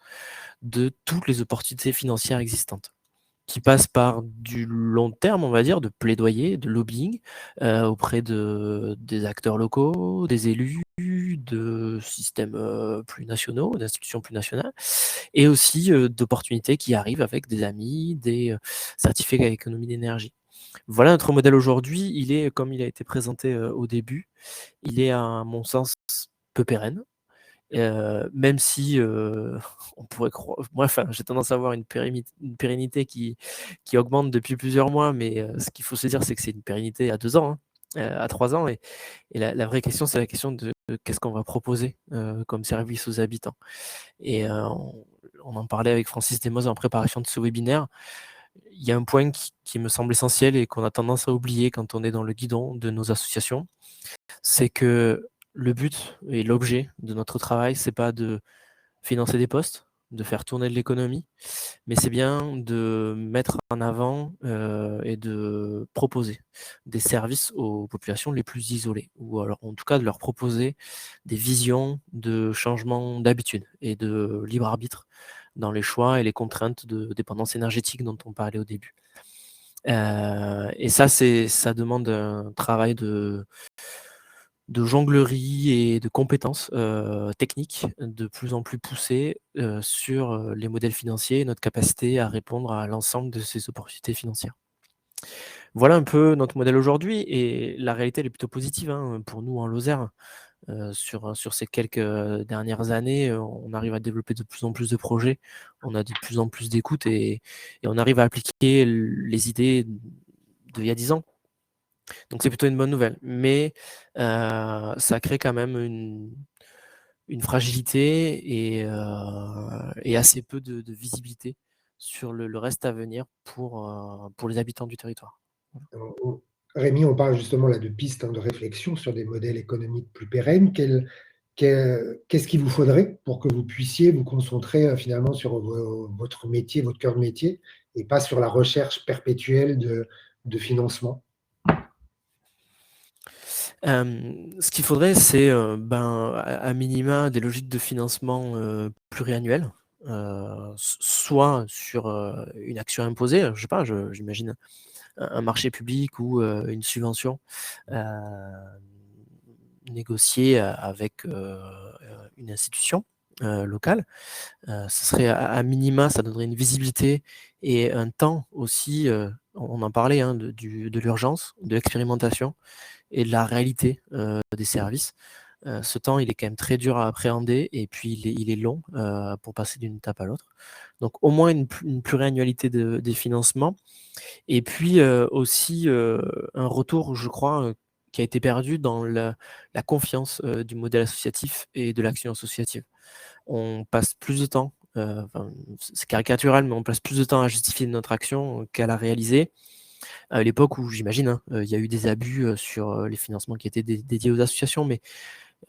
de toutes les opportunités financières existantes, qui passe par du long terme, on va dire, de plaidoyer, de lobbying auprès des acteurs locaux, des élus, de systèmes plus nationaux, d'institutions plus nationales, et aussi d'opportunités qui arrivent avec des amis, des certificats d'économie d'énergie. Voilà notre modèle aujourd'hui. Il est, comme il a été présenté au début, il est à mon sens peu pérenne. Même si on pourrait croire, moi, enfin, j'ai tendance à avoir une pérennité qui augmente depuis plusieurs mois, mais ce qu'il faut se dire, c'est que c'est une pérennité à 2 ans, hein, à 3 ans, et la vraie question, c'est la question de qu'est-ce qu'on va proposer comme service aux habitants. Et on en parlait avec Francis Desmoses en préparation de ce webinaire. Il y a un point qui me semble essentiel et qu'on a tendance à oublier quand on est dans le guidon de nos associations, c'est que le but et l'objet de notre travail, c'est pas de financer des postes, de faire tourner de l'économie, mais c'est bien de mettre en avant et de proposer des services aux populations les plus isolées, ou alors en tout cas de leur proposer des visions de changement d'habitude et de libre arbitre dans les choix et les contraintes de dépendance énergétique dont on parlait au début. Et ça demande un travail de jonglerie et de compétences techniques de plus en plus poussées sur les modèles financiers et notre capacité à répondre à l'ensemble de ces opportunités financières. Voilà un peu notre modèle aujourd'hui, et la réalité elle est plutôt positive hein, pour nous en Lozère. Sur ces quelques dernières années, on arrive à développer de plus en plus de projets, on a de plus en plus d'écoute et on arrive à appliquer les idées d'il y a 10 ans. Donc c'est plutôt une bonne nouvelle. Mais ça crée quand même une fragilité et assez peu de visibilité sur le reste à venir pour les habitants du territoire. Rémi, on parle justement là de pistes hein, de réflexion sur des modèles économiques plus pérennes. Qu'est-ce qu'il vous faudrait pour que vous puissiez vous concentrer finalement sur votre métier, votre cœur de métier, et pas sur la recherche perpétuelle de financement? Ce qu'il faudrait, c'est à minima des logiques de financement pluriannuelles, soit sur une action imposée, je sais pas, j'imagine un marché public ou une subvention négociée avec une institution locale. Ce serait à minima, ça donnerait une visibilité et un temps aussi, on en parlait, hein, de l'urgence, de l'expérimentation et de la réalité des services. Ce temps, il est quand même très dur à appréhender et puis il est long pour passer d'une étape à l'autre. Donc, au moins une pluriannualité des financements. Et puis aussi un retour, je crois, qui a été perdu dans la confiance du modèle associatif et de l'action associative. On passe plus de temps, c'est caricatural, mais on passe plus de temps à justifier notre action qu'à la réaliser. À l'époque où, j'imagine, hein, il y a eu des abus sur les financements qui étaient dédiés aux associations, mais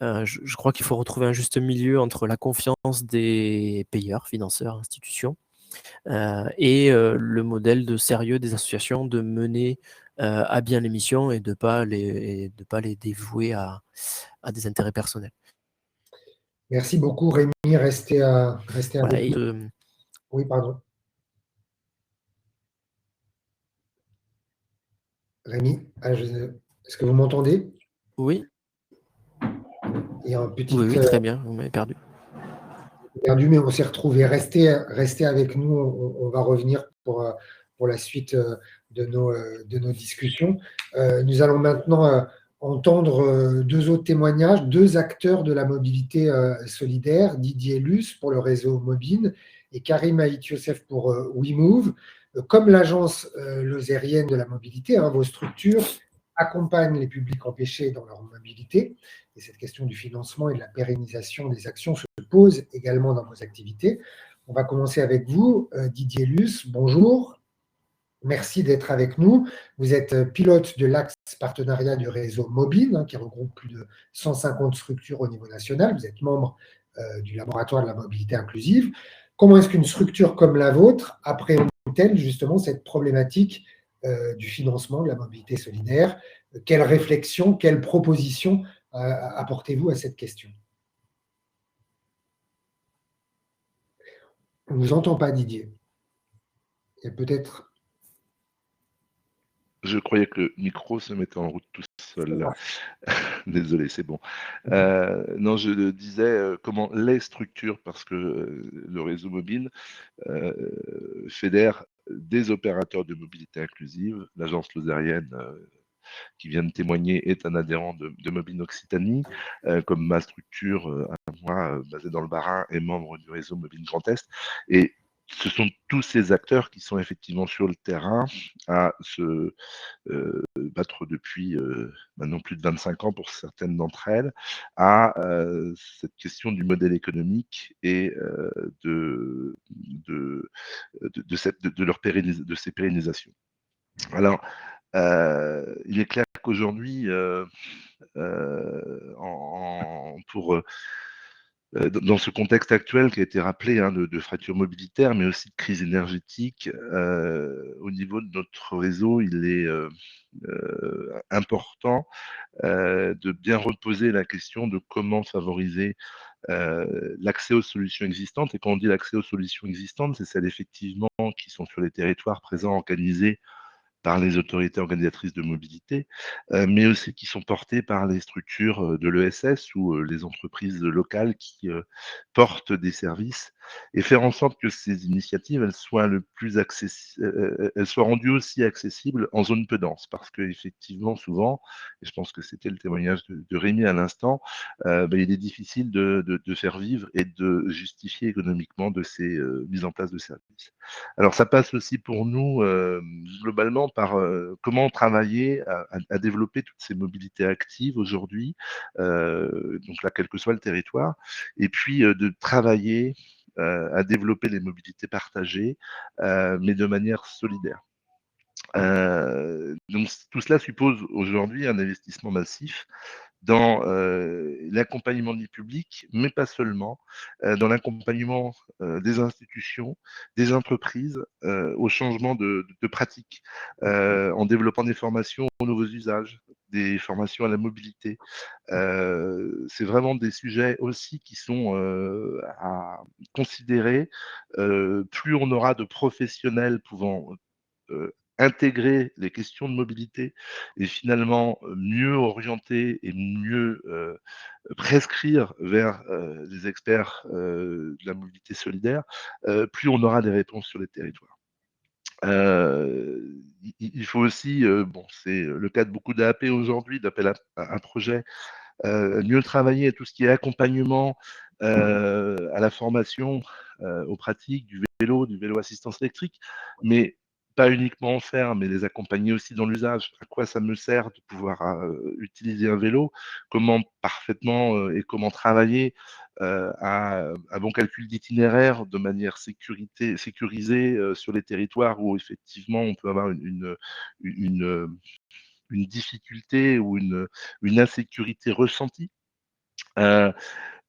je crois qu'il faut retrouver un juste milieu entre la confiance des payeurs, financeurs, institutions, et le modèle de sérieux des associations de mener à bien les missions et de ne pas les dévouer à des intérêts personnels. Merci beaucoup, Rémi. Restez Voilà, avec nous. Oui, pardon. Rémi, est-ce que vous m'entendez? oui, Il y a un petit oui, très bien, vous m'avez perdu. perdu, mais on s'est retrouvé. Restez avec nous. On va revenir pour la suite de nos discussions. Nous allons maintenant entendre deux autres témoignages, deux acteurs de la mobilité solidaire, Didier Luce pour le réseau Mobine et Karim Haït Youssef pour WeMove. Comme l'agence lozérienne de la mobilité, vos structures accompagnent les publics empêchés dans leur mobilité. Et cette question du financement et de la pérennisation des actions se pose également dans vos activités. On va commencer avec vous, Didier Luce. Bonjour. Merci d'être avec nous. Vous êtes pilote de l'axe partenariat du réseau Mobile, qui regroupe plus de 150 structures au niveau national. Vous êtes membre du laboratoire de la mobilité inclusive. Comment est-ce qu'une structure comme la vôtre appréhende-t-elle justement cette problématique du financement de la mobilité solidaire? Quelles réflexions, quelles propositions apportez-vous à cette question? On ne vous entend pas, Didier. Il y a peut-être... Je croyais que le micro se mettait en route tout seul. Désolé, c'est bon. Non, je le disais, comment les structures, parce que le réseau mobile fédère des opérateurs de mobilité inclusive. L'agence lozérienne qui vient de témoigner est un adhérent de Mobile Occitanie, comme ma structure, à moi, basée dans le Bas-Rhin, est membre du réseau Mobile Grand Est. Et ce sont tous ces acteurs qui sont effectivement sur le terrain à se battre depuis maintenant plus de 25 ans pour certaines d'entre elles, à cette question du modèle économique et de ces pérennisations. Alors, il est clair qu'aujourd'hui, dans ce contexte actuel qui a été rappelé de fracture mobilitaire, mais aussi de crise énergétique, au niveau de notre réseau, il est important de bien reposer la question de comment favoriser l'accès aux solutions existantes. Et quand on dit l'accès aux solutions existantes, c'est celles effectivement qui sont sur les territoires présents, organisées par les autorités organisatrices de mobilité, mais aussi qui sont portées par les structures de l'ESS ou les entreprises locales qui portent des services, et faire en sorte que ces initiatives elles soient elles soient rendues aussi accessibles en zone peu dense, parce qu'effectivement souvent, et je pense que c'était le témoignage de Rémi à l'instant, il est difficile de faire vivre et de justifier économiquement de ces mises en place de services. Alors ça passe aussi pour nous globalement par comment travailler à développer toutes ces mobilités actives aujourd'hui, donc là quel que soit le territoire, et puis de travailler à développer les mobilités partagées, mais de manière solidaire. Donc tout cela suppose aujourd'hui un investissement massif dans l'accompagnement du public, mais pas seulement, dans l'accompagnement des institutions, des entreprises, au changement de pratiques, en développant des formations aux nouveaux usages, des formations à la mobilité. C'est vraiment des sujets aussi qui sont à considérer. Plus on aura de professionnels pouvant intégrer les questions de mobilité et finalement mieux orienter et mieux prescrire vers les experts de la mobilité solidaire, plus on aura des réponses sur les territoires. Il faut aussi, bon, c'est le cas de beaucoup d'AAP aujourd'hui, d'appel à projets, mieux travailler tout ce qui est accompagnement à la formation, aux pratiques du vélo assistance électrique, mais pas uniquement en faire, mais les accompagner aussi dans l'usage. À quoi ça me sert de pouvoir utiliser un vélo? Comment parfaitement et comment travailler à un bon calcul d'itinéraire de manière sécurisée sur les territoires où effectivement on peut avoir une, une difficulté ou une insécurité ressentie. Euh,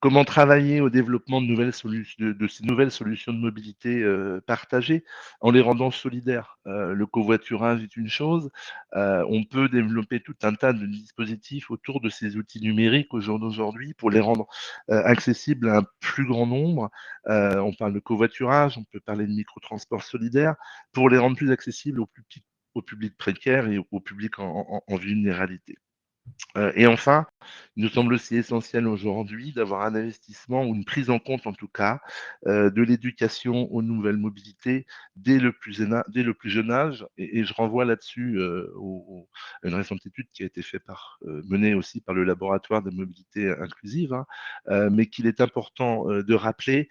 Comment travailler au développement de nouvelles solutions, de ces nouvelles solutions de mobilité partagées en les rendant solidaires. Le covoiturage est une chose. On peut développer tout un tas de dispositifs autour de ces outils numériques au jour d'aujourd'hui pour les rendre accessibles à un plus grand nombre. On parle de covoiturage, on peut parler de microtransport solidaire pour les rendre plus accessibles au public précaire et au public en vulnérabilité. Et enfin, il nous semble aussi essentiel aujourd'hui d'avoir un investissement ou une prise en compte en tout cas de l'éducation aux nouvelles mobilités dès le plus jeune âge. Et je renvoie là-dessus à une récente étude qui a été menée aussi par le laboratoire de mobilité inclusive, hein, mais qu'il est important de rappeler.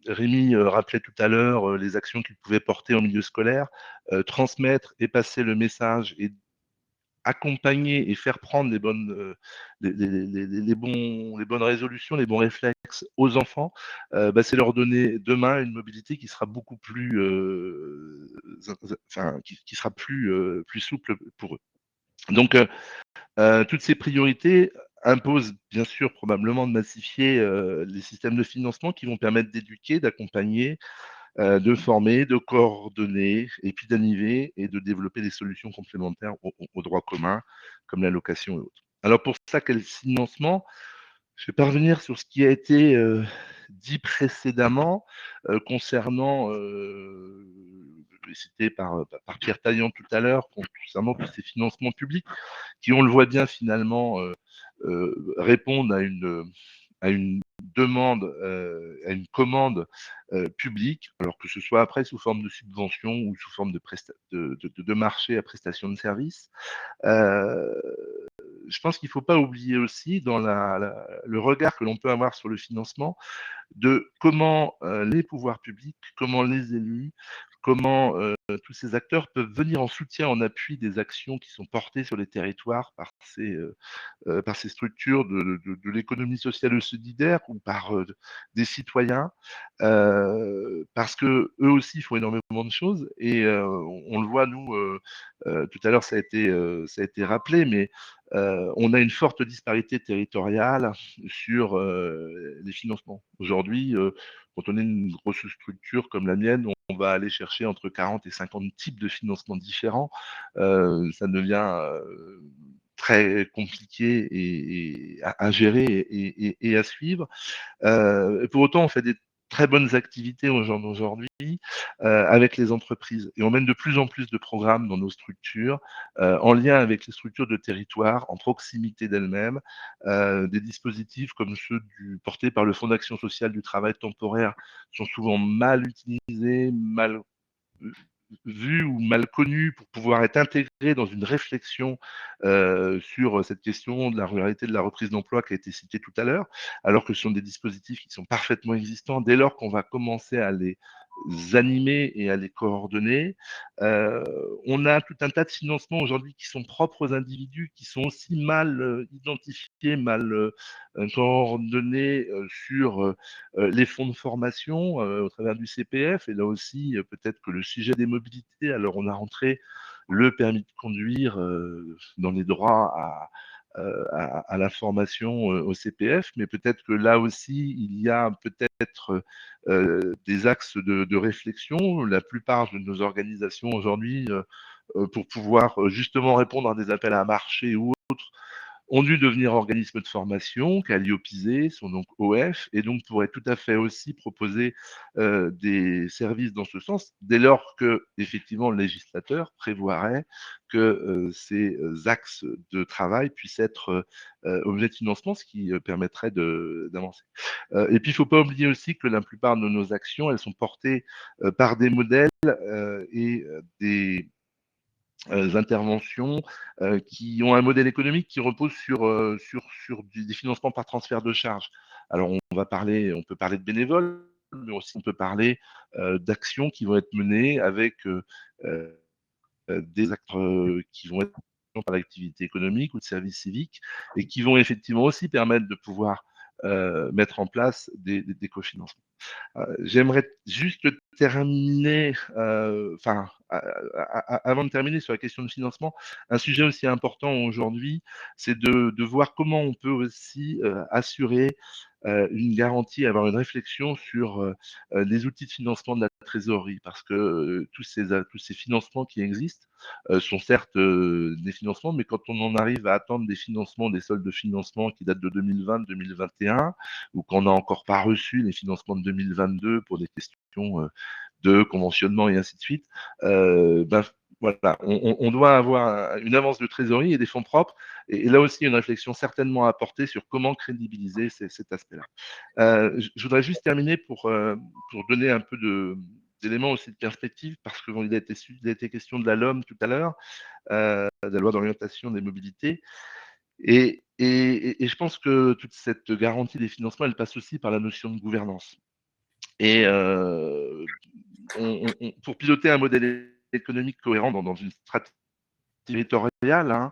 Rémi rappelait tout à l'heure les actions qu'il pouvait porter en milieu scolaire, transmettre et passer le message et accompagner et faire prendre les bonnes résolutions, les bons réflexes aux enfants, c'est leur donner demain une mobilité qui sera beaucoup plus, qui sera plus souple pour eux. Donc, toutes ces priorités imposent bien sûr probablement de massifier les systèmes de financement qui vont permettre d'éduquer, d'accompagner, de former, de coordonner et puis d'animer et de développer des solutions complémentaires au droit commun, comme l'allocation et autres. Alors pour ça, quel financement? Je vais pas revenir sur ce qui a été dit précédemment concernant, cité par Pierre Taillant tout à l'heure, concernant tous ces financements publics qui, on le voit bien finalement, répondent à une demande, à une commande publique, alors que ce soit après sous forme de subvention ou sous forme de marché à prestation de services. Euh, je pense qu'il ne faut pas oublier aussi dans le regard que l'on peut avoir sur le financement de comment les pouvoirs publics, comment les élus, comment tous ces acteurs peuvent venir en soutien, en appui des actions qui sont portées sur les territoires par ces structures de l'économie sociale et solidaire ou par des citoyens, parce que eux aussi font énormément de choses et on le voit nous tout à l'heure ça a été rappelé, mais on a une forte disparité territoriale sur les financements. Aujourd'hui, quand on est une grosse structure comme la mienne, on va aller chercher entre 40 et 50 types de financements différents. Ça devient très compliqué et à gérer et à suivre. Pour autant, on fait des très bonnes activités aujourd'hui avec les entreprises et on mène de plus en plus de programmes dans nos structures en lien avec les structures de territoire, en proximité d'elles-mêmes, des dispositifs comme ceux portés par le Fonds d'action sociale du travail temporaire sont souvent mal utilisés, mal vu ou mal connu pour pouvoir être intégré dans une réflexion sur cette question de la ruralité, de la reprise d'emploi qui a été citée tout à l'heure, alors que ce sont des dispositifs qui sont parfaitement existants dès lors qu'on va commencer à les animer et à les coordonner. On a tout un tas de financements aujourd'hui qui sont propres aux individus, qui sont aussi mal identifiés, mal coordonnés sur les fonds de formation au travers du CPF. Et là aussi, peut-être que le sujet des mobilités, alors on a rentré le permis de conduire dans les droits à la formation au CPF, mais peut-être que là aussi, il y a peut-être des axes de réflexion. La plupart de nos organisations aujourd'hui, pour pouvoir justement répondre à des appels à marché ou autres, ont dû devenir organismes de formation, qualiopisés, sont donc OF, et donc pourraient tout à fait aussi proposer des services dans ce sens, dès lors que, effectivement, le législateur prévoirait que ces axes de travail puissent être objets de financement, ce qui permettrait d'avancer. Et puis, il ne faut pas oublier aussi que la plupart de nos actions, elles sont portées par des modèles et interventions qui ont un modèle économique qui repose sur des financements par transfert de charges. Alors on peut parler de bénévoles, mais aussi on peut parler d'actions qui vont être menées avec des acteurs qui vont être par l'activité économique ou de services civiques et qui vont effectivement aussi permettre de pouvoir mettre en place des cofinancements. J'aimerais juste terminer, avant de terminer sur la question de financement, un sujet aussi important aujourd'hui, c'est de voir comment on peut aussi assurer une garantie, avoir une réflexion sur les outils de financement de la trésorerie, parce que tous ces financements qui existent sont certes des financements, mais quand on en arrive à attendre des financements, des soldes de financement qui datent de 2020, 2021, ou qu'on n'a encore pas reçu les financements de 2022 pour des questions de conventionnement et ainsi de suite, voilà, on doit avoir une avance de trésorerie et des fonds propres. Et là aussi, une réflexion certainement à apporter sur comment crédibiliser cet aspect-là. Je voudrais juste terminer pour donner un peu d'éléments aussi de perspective, parce qu'il a été question de la LOM tout à l'heure, de la loi d'orientation des mobilités. Et je pense que toute cette garantie des financements, elle passe aussi par la notion de gouvernance. Et pour piloter un modèle économique cohérent dans une stratégie territoriale, hein,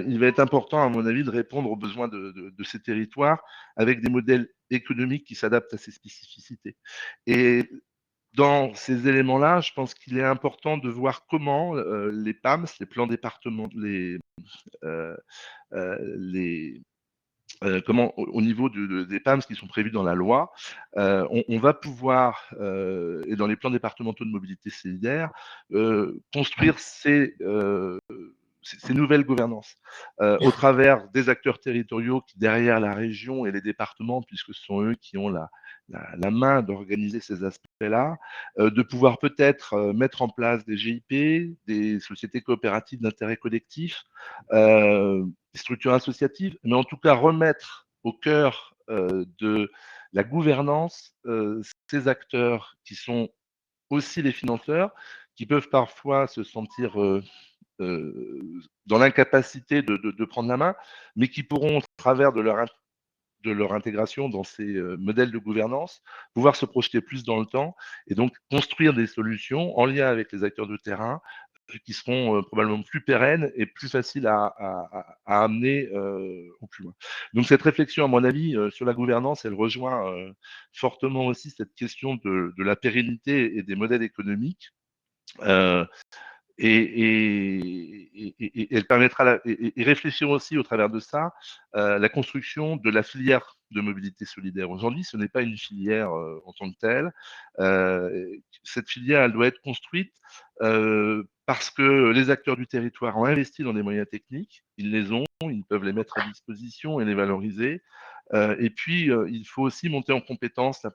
il va être important, à mon avis, de répondre aux besoins de ces territoires avec des modèles économiques qui s'adaptent à ces spécificités. Et dans ces éléments-là, je pense qu'il est important de voir comment les PAMS, les plans départementaux, comment au niveau des PAMS qui sont prévus dans la loi, on va pouvoir, et dans les plans départementaux de mobilité solidaire, construire ces nouvelles gouvernances au travers des acteurs territoriaux qui, derrière la région et les départements, puisque ce sont eux qui ont la main d'organiser ces aspects-là, de pouvoir peut-être mettre en place des GIP, des sociétés coopératives d'intérêt collectif, des structures associatives, mais en tout cas remettre au cœur de la gouvernance ces acteurs qui sont aussi les financeurs, qui peuvent parfois se sentir dans l'incapacité de prendre la main, mais qui pourront, au travers de leur intégration dans ces modèles de gouvernance, pouvoir se projeter plus dans le temps et donc construire des solutions en lien avec les acteurs de terrain qui seront probablement plus pérennes et plus faciles à amener au plus loin. Donc cette réflexion, à mon avis, sur la gouvernance, elle rejoint fortement aussi cette question de la pérennité et des modèles économiques. Et elle permettra et réfléchir aussi au travers de ça la construction de la filière de mobilité solidaire. Aujourd'hui, ce n'est pas une filière en tant que telle. Cette filière, elle doit être construite parce que les acteurs du territoire ont investi dans des moyens techniques, ils les ont, ils peuvent les mettre à disposition et les valoriser. Et puis, il faut aussi monter en compétence,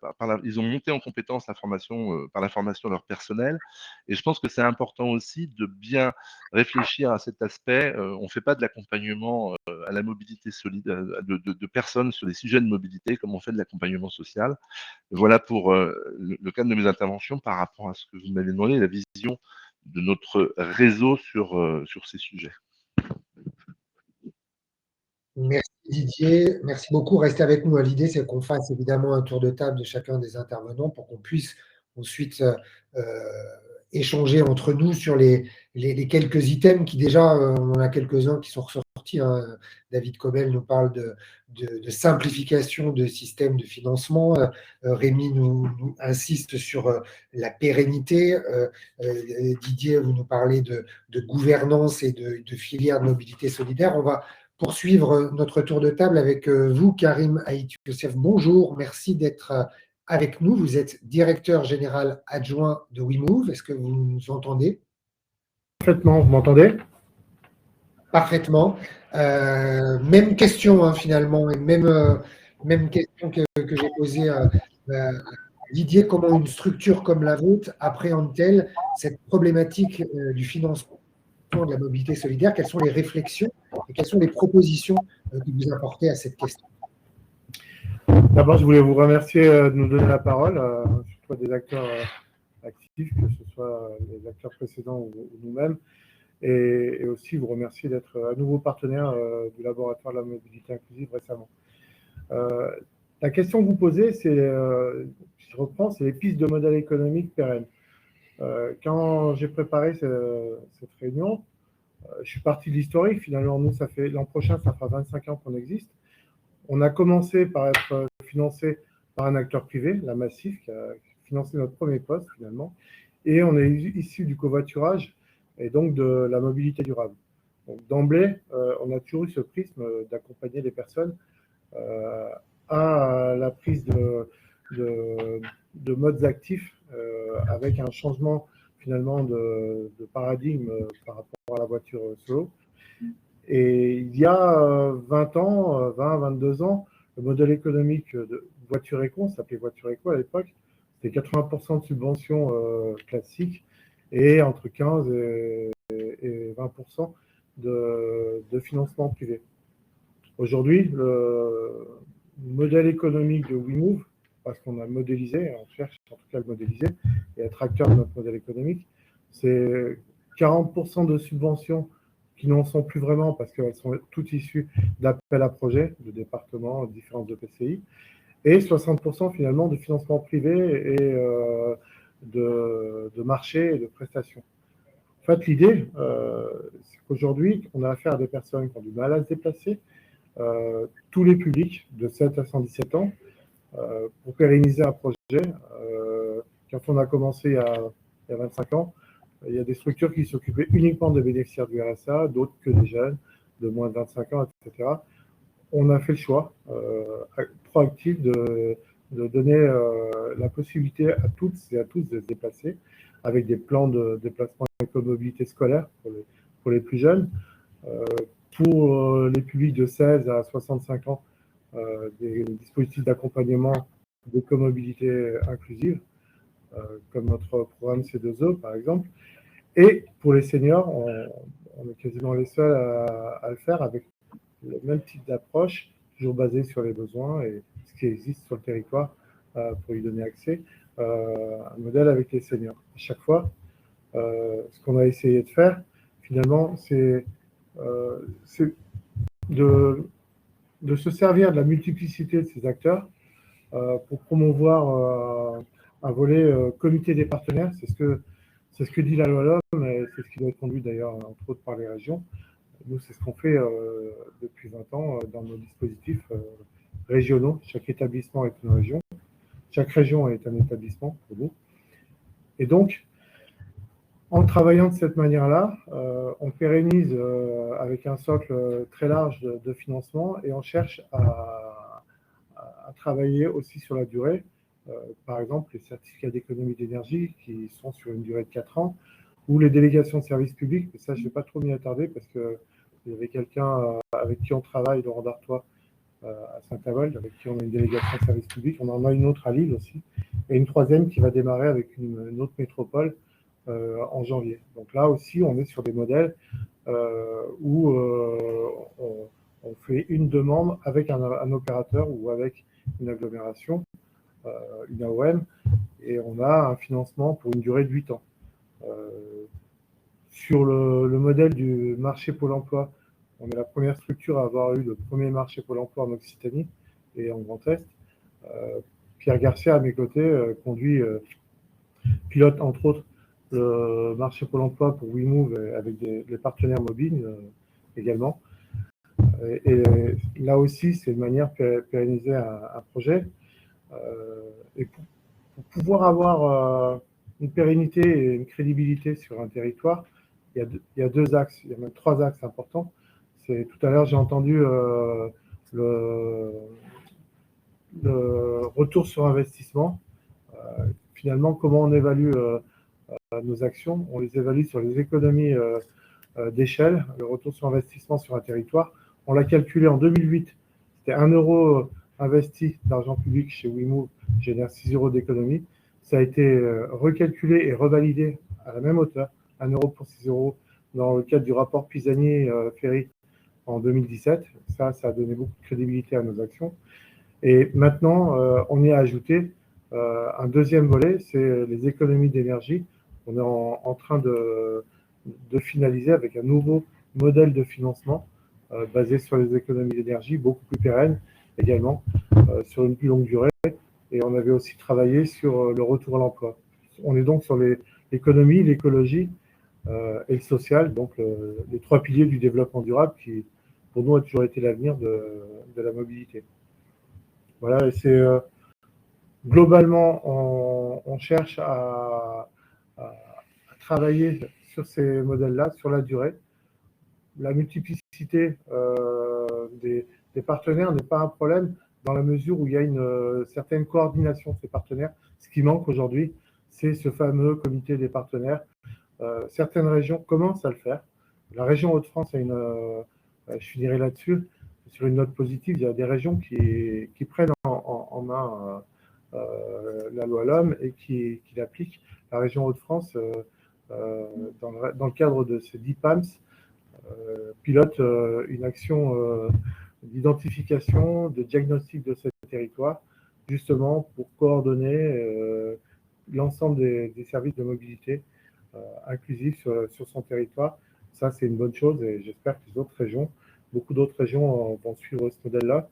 ils ont monté en compétence par la formation de leur personnel. Et je pense que c'est important aussi de bien réfléchir à cet aspect. On ne fait pas de l'accompagnement à la mobilité solidaire de personnes sur les sujets de mobilité comme on fait de l'accompagnement social. Voilà pour le cadre de mes interventions par rapport à ce que vous m'avez demandé, la vision de notre réseau sur ces sujets. Merci Didier, merci beaucoup. Restez avec nous. L'idée, c'est qu'on fasse évidemment un tour de table de chacun des intervenants pour qu'on puisse ensuite échanger entre nous sur les quelques items qui déjà, on en a quelques-uns qui sont ressortis. Hein. David Comel nous parle de simplification de systèmes de financement. Rémi nous insiste sur la pérennité. Didier, vous nous parlez de gouvernance et de filière de mobilité solidaire. On va poursuivre notre tour de table avec vous, Karim Haït Youssef. Bonjour, merci d'être avec nous. Vous êtes directeur général adjoint de WeMove. Est-ce que vous nous entendez? Parfaitement, vous m'entendez? Parfaitement. Même question hein, finalement, et même question que j'ai posée à Didier. Comment une structure comme la vôtre appréhende-t-elle cette problématique du financement de la mobilité solidaire? Quelles sont les réflexions et quelles sont les propositions que vous apportez à cette question? D'abord, je voulais vous remercier de nous donner la parole, surtout des acteurs actifs, que ce soit les acteurs précédents ou nous-mêmes. et aussi vous remercier d'être à nouveau partenaire du laboratoire de la mobilité inclusive récemment. La question que vous posez, c'est, si je reprends, c'est les pistes de modèles économiques pérennes. Quand j'ai préparé cette réunion, je suis parti de l'historique. Finalement, nous, l'an prochain, ça fera 25 ans qu'on existe. On a commencé par être financé par un acteur privé, la Massif, qui a financé notre premier poste finalement. Et on est issu du covoiturage et donc de la mobilité durable. Donc d'emblée, on a toujours eu ce prisme d'accompagner les personnes à la prise de modes actifs avec un changement finalement de paradigme par rapport à la voiture solo. Et il y a 20 ans, 20, 22 ans, le modèle économique de voiture éco, on s'appelait voiture éco à l'époque, c'était 80% de subventions classiques et entre 15 et 20% de financement privé. Aujourd'hui, le modèle économique de WeMove, parce qu'on a modélisé, on cherche en tout cas à le modéliser et être acteur de notre modèle économique, c'est 40% de subventions qui n'en sont plus vraiment parce qu'elles sont toutes issues d'appels à projets de départements, différents EPCI, et 60% finalement de financement privé et de marché et de prestations. En fait, l'idée, c'est qu'aujourd'hui, on a affaire à des personnes qui ont du mal à se déplacer, tous les publics de 7 à 117 ans, pour pérenniser un projet. Quand on a commencé il y a 25 ans, il y a des structures qui s'occupaient uniquement des bénéficiaires du RSA, d'autres que des jeunes de moins de 25 ans, etc. On a fait le choix proactif de donner la possibilité à toutes et à tous de se déplacer avec des plans de déplacement éco-mobilité scolaire pour les plus jeunes. Pour les publics de 16 à 65 ans, des dispositifs d'accompagnement d'éco-mobilité inclusive, comme notre programme C2E par exemple. Et pour les seniors, on est quasiment les seuls à le faire avec le même type d'approche, toujours basé sur les besoins et ce qui existe sur le territoire pour y donner accès, un modèle avec les seniors. À chaque fois, ce qu'on a essayé de faire, finalement, c'est de se servir de la multiplicité de ces acteurs pour promouvoir un volet comité des partenaires. C'est ce que dit la loi LOM et c'est ce qui doit être conduit d'ailleurs entre autres par les régions. Nous, c'est ce qu'on fait depuis 20 ans dans nos dispositifs régionaux. Chaque établissement est une région. Chaque région est un établissement pour nous. Et donc, en travaillant de cette manière-là, on pérennise avec un socle très large de financement et on cherche à travailler aussi sur la durée. Par exemple, les certificats d'économie d'énergie qui sont sur une durée de 4 ans, ou les délégations de services publics, mais ça, je ne vais pas trop m'y attarder parce qu'il y avait quelqu'un avec qui on travaille, Laurent Dartois, à Saint-Avold, avec qui on a une délégation de services publics. On en a une autre à Lille aussi, et une troisième qui va démarrer avec une autre métropole en janvier. Donc là aussi, on est sur des modèles où on fait une demande avec un opérateur ou avec une agglomération, une AOM, et on a un financement pour une durée de 8 ans. Sur le modèle du marché Pôle emploi, on est la première structure à avoir eu le premier marché Pôle emploi en Occitanie et en Grand Est. Pierre Garcia, à mes côtés, pilote entre autres le marché Pôle emploi pour WeMove avec les partenaires mobiles également. Et là aussi, c'est une manière de pérenniser un projet. Et pour pouvoir avoir une pérennité et une crédibilité sur un territoire, il y a 2 axes, il y a même 3 axes importants. Tout à l'heure, j'ai entendu le retour sur investissement. Finalement, comment on évalue nos actions? On les évalue sur les économies d'échelle, le retour sur investissement sur un territoire. On l'a calculé en 2008, c'était 1 euro investi d'argent public chez WeMove génère 6 euros d'économie. Ça a été recalculé et revalidé à la même hauteur, 1 euro pour 6 euros, dans le cadre du rapport Pisani-Ferry en 2017. Ça a donné beaucoup de crédibilité à nos actions. Et maintenant, on y a ajouté un deuxième volet, c'est les économies d'énergie. On est en train de finaliser avec un nouveau modèle de financement basé sur les économies d'énergie, beaucoup plus pérenne également, sur une plus longue durée. Et on avait aussi travaillé sur le retour à l'emploi. On est donc sur l'économie, l'écologie et le social, donc les trois piliers du développement durable qui, pour nous, a toujours été l'avenir de la mobilité. Voilà, et c'est globalement, on cherche à travailler sur ces modèles-là, sur la durée. La multiplicité des partenaires n'est pas un problème dans la mesure où il y a une certaine coordination de ces partenaires. Ce qui manque aujourd'hui, c'est ce fameux comité des partenaires. Certaines régions commencent à le faire. La région Hauts-de-France a je finirai là-dessus, sur une note positive, il y a des régions qui prennent en main la loi LOM et qui l'appliquent. La région Hauts-de-France, dans le cadre de ces 10 PAMS, pilote une action d'identification, de diagnostic de ce territoire, justement pour coordonner l'ensemble des services de mobilité inclusifs sur son territoire. Ça, c'est une bonne chose et j'espère que les autres régions, beaucoup d'autres régions vont suivre ce modèle-là,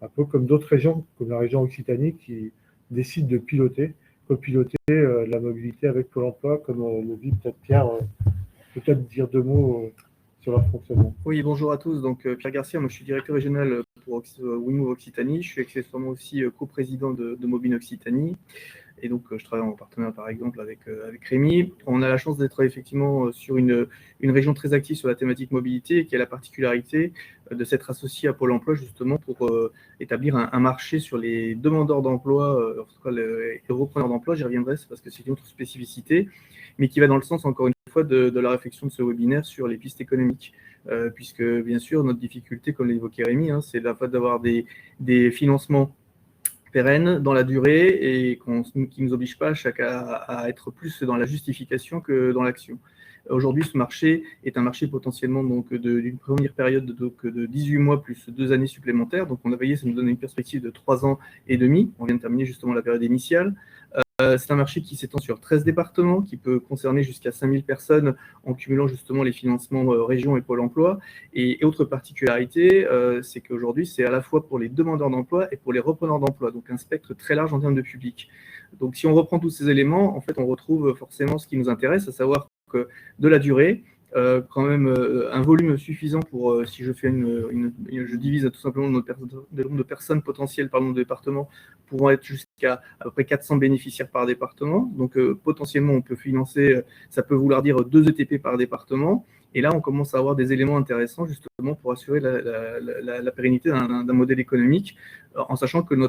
un peu comme d'autres régions, comme la région Occitanie, qui décide de copiloter la mobilité avec Pôle emploi, comme le dit peut-être Pierre, peut-être dire deux mots sur leur fonctionnement. Oui, bonjour à tous. Donc, Pierre Garcia, moi je suis directeur régional pour WeMove Occitanie. Je suis accessoirement aussi coprésident de Mobine Occitanie. Et donc, je travaille en partenariat, par exemple, avec Rémi. On a la chance d'être effectivement sur une région très active sur la thématique mobilité et qui a la particularité de s'être associée à Pôle emploi, justement, pour établir un marché sur les demandeurs d'emploi, en tout cas les repreneurs d'emploi. J'y reviendrai, c'est parce que c'est une autre spécificité, mais qui va dans le sens, encore une fois, de la réflexion de ce webinaire sur les pistes économiques. Puisque, bien sûr, notre difficulté, comme l'évoquait Rémi, c'est la fois d'avoir des financements pérennes dans la durée et qui ne nous oblige pas à être plus dans la justification que dans l'action. Aujourd'hui, ce marché est un marché potentiellement d'une première période de 18 mois plus 2 années supplémentaires. Donc, on a veillé, ça nous donne une perspective de 3 ans et demi. On vient de terminer justement la période initiale. C'est un marché qui s'étend sur 13 départements, qui peut concerner jusqu'à 5000 personnes en cumulant justement les financements région et Pôle emploi. Et autre particularité, c'est qu'aujourd'hui, c'est à la fois pour les demandeurs d'emploi et pour les repreneurs d'emploi, donc un spectre très large en termes de public. Donc si on reprend tous ces éléments, en fait, on retrouve forcément ce qui nous intéresse, à savoir que de la durée, quand même un volume suffisant pour, si je fais je divise tout simplement le nombre de personnes potentielles par nombre de départements, pouvant être jusqu'à à peu près 400 bénéficiaires par département. Donc potentiellement, on peut financer, ça peut vouloir dire 2 ETP par département. Et là, on commence à avoir des éléments intéressants justement pour assurer la pérennité d'un modèle économique, en sachant que nous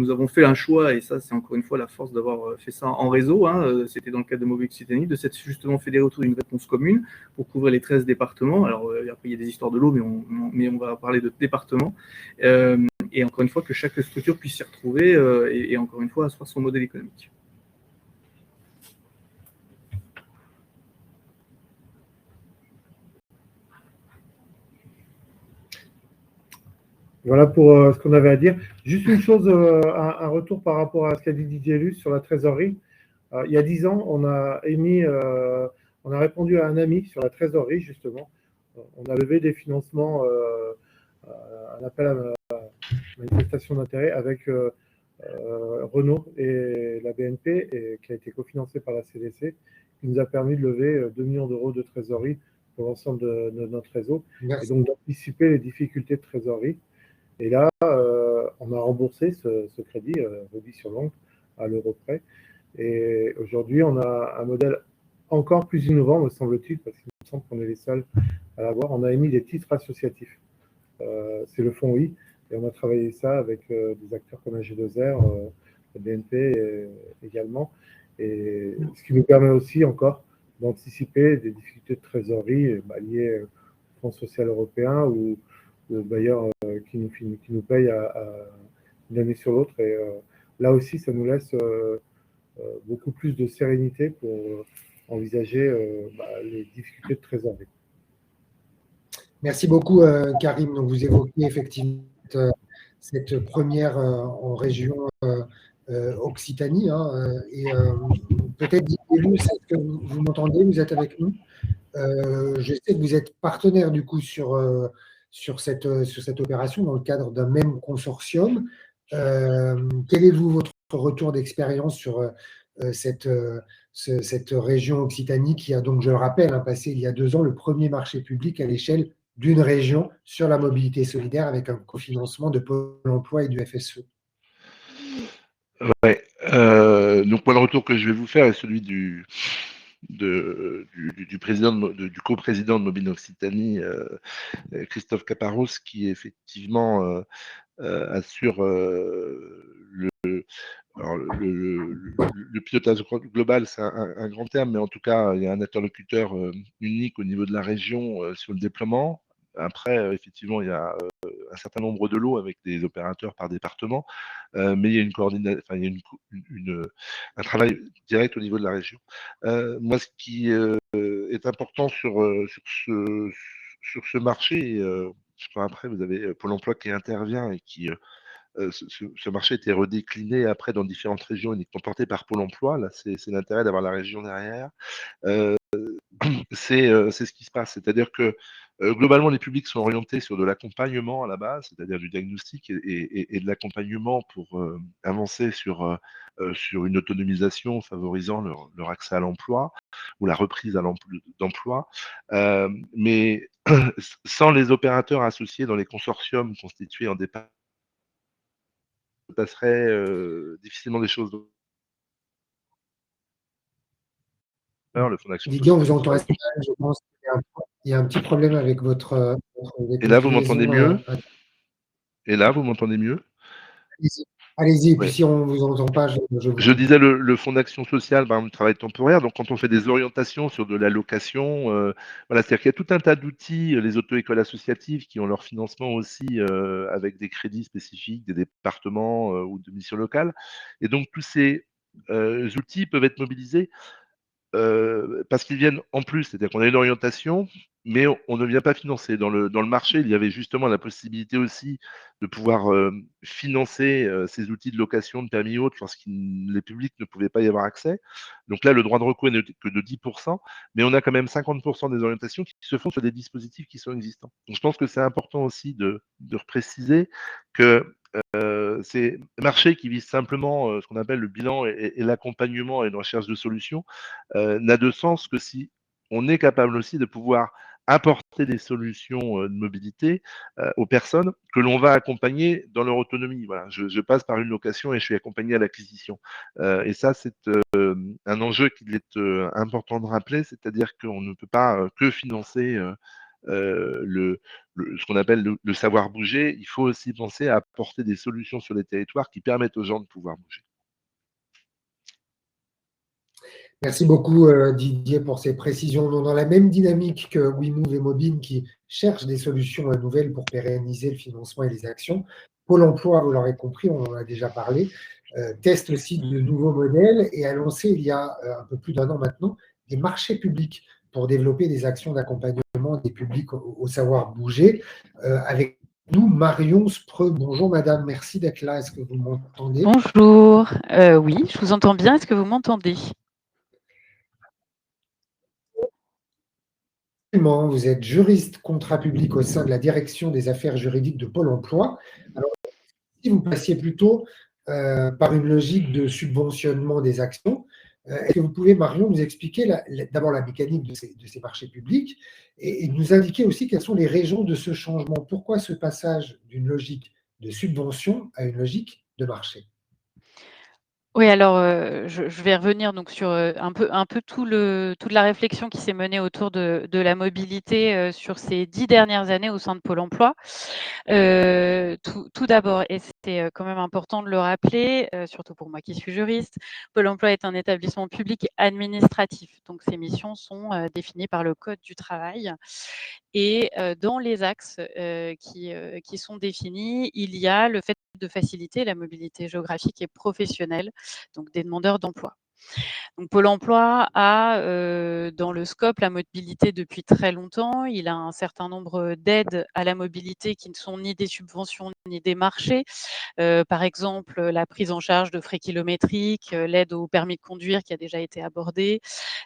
avons fait un choix, et ça, c'est encore une fois la force d'avoir fait ça en réseau, c'était dans le cadre de Mobile Occitanie, de s'être justement fédéré autour d'une réponse commune pour couvrir les 13 départements. Alors, après, il y a des histoires de l'eau, mais on va parler de départements. Et encore une fois, que chaque structure puisse s'y retrouver et encore une fois, asseoir son modèle économique. Voilà pour ce qu'on avait à dire. Juste une chose, un retour par rapport à ce qu'a dit Didier Luce sur la trésorerie. Il y a 10 ans, on a répondu à un ami sur la trésorerie, justement. On a levé des financements, un appel à manifestation d'intérêt avec Renault et la BNP, et qui a été cofinancé par la CDC, qui nous a permis de lever 2 millions d'euros de trésorerie pour l'ensemble de notre réseau. Merci. Et donc d'anticiper les difficultés de trésorerie. Et là, on a remboursé ce crédit, rubis sur l'ongle, à l'euro près. Et aujourd'hui, on a un modèle encore plus innovant, me semble-t-il, parce qu'il me semble qu'on est les seuls à l'avoir. On a émis des titres associatifs. C'est le fonds I. Et on a travaillé ça avec des acteurs comme AG2R, la BNP également. Et ce qui nous permet aussi encore d'anticiper des difficultés de trésorerie liées au Fonds social européen ou aux bailleurs qui nous payent d'une année sur l'autre. Et là aussi, ça nous laisse beaucoup plus de sérénité pour envisager les difficultés de trésorerie. Merci beaucoup, Karim. Donc, vous évoquez effectivement cette première en région Occitanie. Et peut-être, Lulu, est-ce que vous m'entendez? Vous êtes avec nous? Je sais que vous êtes partenaire du coup sur cette opération dans le cadre d'un même consortium. Quel est votre retour d'expérience sur cette région Occitanie qui a donc, je le rappelle, passé il y a 2 ans le premier marché public à l'échelle d'une région sur la mobilité solidaire avec un cofinancement de Pôle emploi et du FSE? Ouais. Donc moi, le retour que je vais vous faire est celui du président du coprésident de Mobine Occitanie, Christophe Caparros, qui effectivement assure alors, le pilotage global, c'est un grand terme, mais en tout cas, il y a un interlocuteur unique au niveau de la région sur le déploiement. Après, effectivement, il y a un certain nombre de lots avec des opérateurs par département, mais il y a une coordination, enfin, il y a un travail direct au niveau de la région. Moi, ce qui est important sur ce marché, je crois après, vous avez Pôle emploi qui intervient et qui ce marché était redécliné après dans différentes régions uniquement porté par Pôle emploi. Là, c'est l'intérêt d'avoir la région derrière. C'est ce qui se passe. C'est-à-dire que globalement, les publics sont orientés sur de l'accompagnement à la base, c'est-à-dire du diagnostic et de l'accompagnement pour avancer sur une autonomisation favorisant leur accès à l'emploi ou la reprise d'emploi. Mais sans les opérateurs associés dans les consortiums constitués en départ, passerait difficilement des choses. Le fonds d'action Didier, on sociale. vous entend assez mal, je pense qu'il y a un petit problème avec votre Et là, vous m'entendez mieux? liaison. Et là, vous m'entendez mieux? Allez-y, et puis Ouais. si on ne vous entend pas, je vous Je coupe. disais le fonds d'action sociale, par exemple, travail temporaire. Donc, quand on fait des orientations sur de l'allocation, voilà, c'est-à-dire qu'il y a tout un tas d'outils, les auto-écoles associatives qui ont leur financement aussi avec des crédits spécifiques, des départements ou de missions locales. Et donc, tous ces outils peuvent être mobilisés parce qu'ils viennent en plus, c'est-à-dire qu'on a une orientation, mais on ne vient pas financer. Dans le marché, il y avait justement la possibilité aussi de pouvoir financer ces outils de location de permis autres les publics ne pouvaient pas y avoir accès. Donc là, le droit de recours n'est que de 10%, mais on a quand même 50% des orientations qui se font sur des dispositifs qui sont existants. Donc je pense que c'est important aussi de préciser que c'est un marché qui vise simplement ce qu'on appelle le bilan et l'accompagnement et une recherche de solutions n'a de sens que si on est capable aussi de pouvoir apporter des solutions de mobilité aux personnes que l'on va accompagner dans leur autonomie. Voilà, je passe par une location et je suis accompagné à l'acquisition. Et ça, c'est un enjeu qu'il est important de rappeler, c'est-à-dire qu'on ne peut pas que financer ce qu'on appelle le savoir bouger. Il faut aussi penser à apporter des solutions sur les territoires qui permettent aux gens de pouvoir bouger. Merci beaucoup Didier pour ces précisions. Dans la même dynamique que WeMove et Mobine qui cherchent des solutions nouvelles pour pérenniser le financement et les actions, Pôle emploi, vous l'aurez compris, on en a déjà parlé, teste aussi de nouveaux modèles et a lancé il y a un peu plus d'1 an maintenant des marchés publics pour développer des actions d'accompagnement des publics au savoir bouger. Avec nous, Marion Spreux. Bonjour madame, merci d'être là. Est-ce que vous m'entendez? Bonjour, oui, je vous entends bien. Est-ce que vous m'entendez? Vous êtes juriste contrat public au sein de la direction des affaires juridiques de Pôle emploi. Alors, si vous passiez plutôt par une logique de subventionnement des actions, est-ce que vous pouvez, Marion, nous expliquer d'abord la mécanique de ces marchés publics et nous indiquer aussi quelles sont les raisons de ce changement? Pourquoi ce passage d'une logique de subvention à une logique de marché? Oui, alors, je vais revenir donc sur, un peu toute la réflexion qui s'est menée autour de la mobilité, sur ces 10 dernières années au sein de Pôle emploi. Tout d'abord, et c'était, quand même important de le rappeler, surtout pour moi qui suis juriste, Pôle emploi est un établissement public administratif. Donc ses missions sont, définies par le code du travail et dans les axes, qui sont définis, il y a le fait de faciliter la mobilité géographique et professionnelle, donc des demandeurs d'emploi. Donc Pôle emploi a dans le scope la mobilité depuis très longtemps. Il a un certain nombre d'aides à la mobilité qui ne sont ni des subventions ni des marchés. Par exemple, la prise en charge de frais kilométriques, l'aide au permis de conduire qui a déjà été abordée,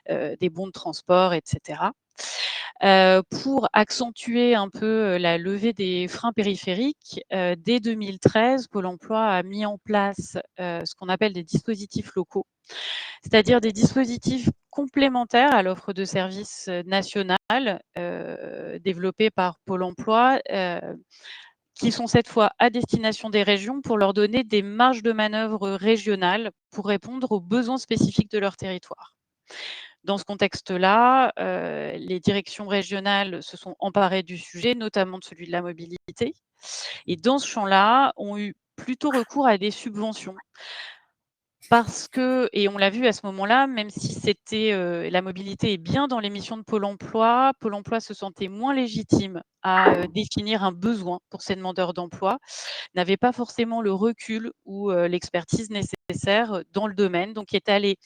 des bons de transport, etc. Pour accentuer un peu la levée des freins périphériques, dès 2013, Pôle emploi a mis en place ce qu'on appelle des dispositifs locaux, c'est-à-dire des dispositifs complémentaires à l'offre de services nationale développée par Pôle emploi, qui sont cette fois à destination des régions pour leur donner des marges de manœuvre régionales pour répondre aux besoins spécifiques de leur territoire. Dans ce contexte-là, les directions régionales se sont emparées du sujet, notamment de celui de la mobilité, et dans ce champ-là, ont eu plutôt recours à des subventions. Parce que, et on l'a vu à ce moment-là, même si c'était la mobilité est bien dans les missions de Pôle emploi se sentait moins légitime à définir un besoin pour ses demandeurs d'emploi, n'avait pas forcément le recul ou l'expertise nécessaire dans le domaine, donc est allé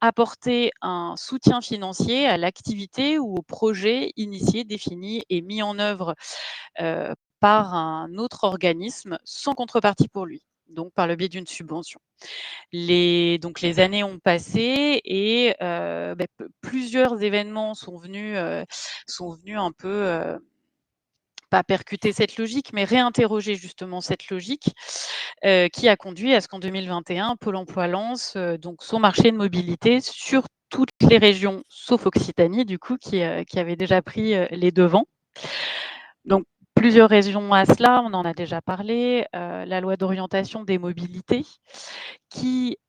apporter un soutien financier à l'activité ou au projet initié, défini et mis en œuvre par un autre organisme sans contrepartie pour lui, donc par le biais d'une subvention. Donc les années ont passé et plusieurs événements sont venus un peu pas percuter cette logique, mais réinterroger justement cette logique qui a conduit à ce qu'en 2021, Pôle emploi lance donc son marché de mobilité sur toutes les régions, sauf Occitanie, du coup, qui avait déjà pris les devants. Donc, plusieurs raisons à cela, on en a déjà parlé. La loi d'orientation des mobilités qui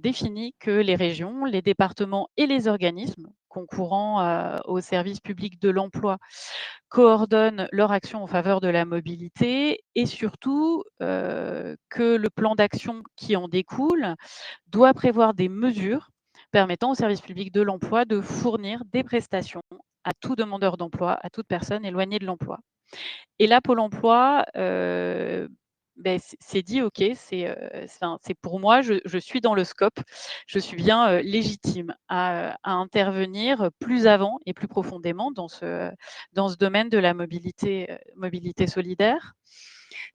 définit que les régions, les départements et les organismes concourant au service public de l'emploi coordonnent leur action en faveur de la mobilité et surtout que le plan d'action qui en découle doit prévoir des mesures permettant au service public de l'emploi de fournir des prestations à tout demandeur d'emploi, à toute personne éloignée de l'emploi. Et là, Pôle emploi s'est dit, OK, c'est pour moi, je suis dans le scope, je suis bien légitime à intervenir plus avant et plus profondément dans ce domaine de la mobilité solidaire.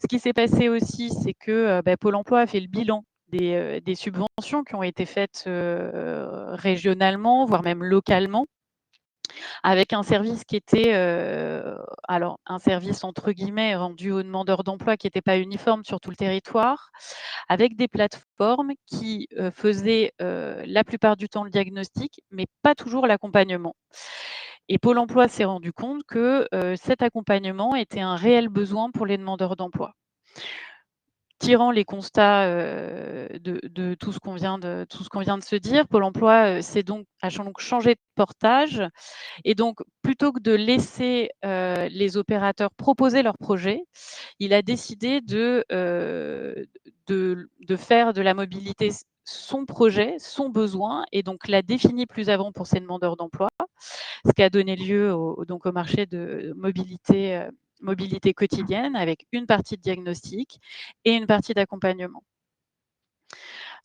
Ce qui s'est passé aussi, c'est que Pôle emploi a fait le bilan des subventions qui ont été faites régionalement, voire même localement, avec un service qui était, un service entre guillemets rendu aux demandeurs d'emploi qui n'était pas uniforme sur tout le territoire, avec des plateformes qui faisaient la plupart du temps le diagnostic, mais pas toujours l'accompagnement. Et Pôle emploi s'est rendu compte que cet accompagnement était un réel besoin pour les demandeurs d'emploi. Tirant les constats de tout ce qu'on vient de se dire, Pôle emploi a donc changé de portage et donc plutôt que de laisser les opérateurs proposer leurs projets, il a décidé de faire de la mobilité son projet, son besoin, et donc l'a défini plus avant pour ses demandeurs d'emploi, ce qui a donné lieu au marché de mobilité quotidienne avec une partie de diagnostic et une partie d'accompagnement.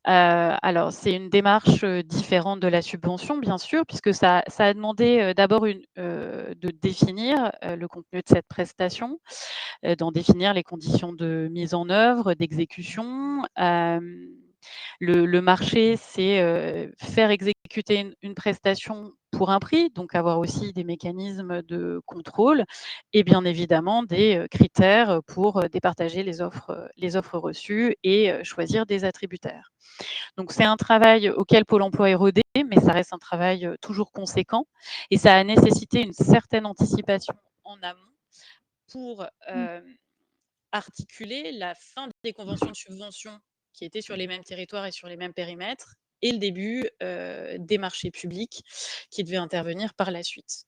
Alors, c'est une démarche différente de la subvention, bien sûr, puisque ça a demandé d'abord de définir le contenu de cette prestation, d'en définir les conditions de mise en œuvre, d'exécution. Le marché, c'est faire exécuter une prestation pour un prix, donc avoir aussi des mécanismes de contrôle et bien évidemment des critères pour départager les offres reçues et choisir des attributaires. Donc c'est un travail auquel Pôle emploi est rodé, mais ça reste un travail toujours conséquent et ça a nécessité une certaine anticipation en amont pour articuler la fin des conventions de subvention qui étaient sur les mêmes territoires et sur les mêmes périmètres et le début des marchés publics qui devaient intervenir par la suite.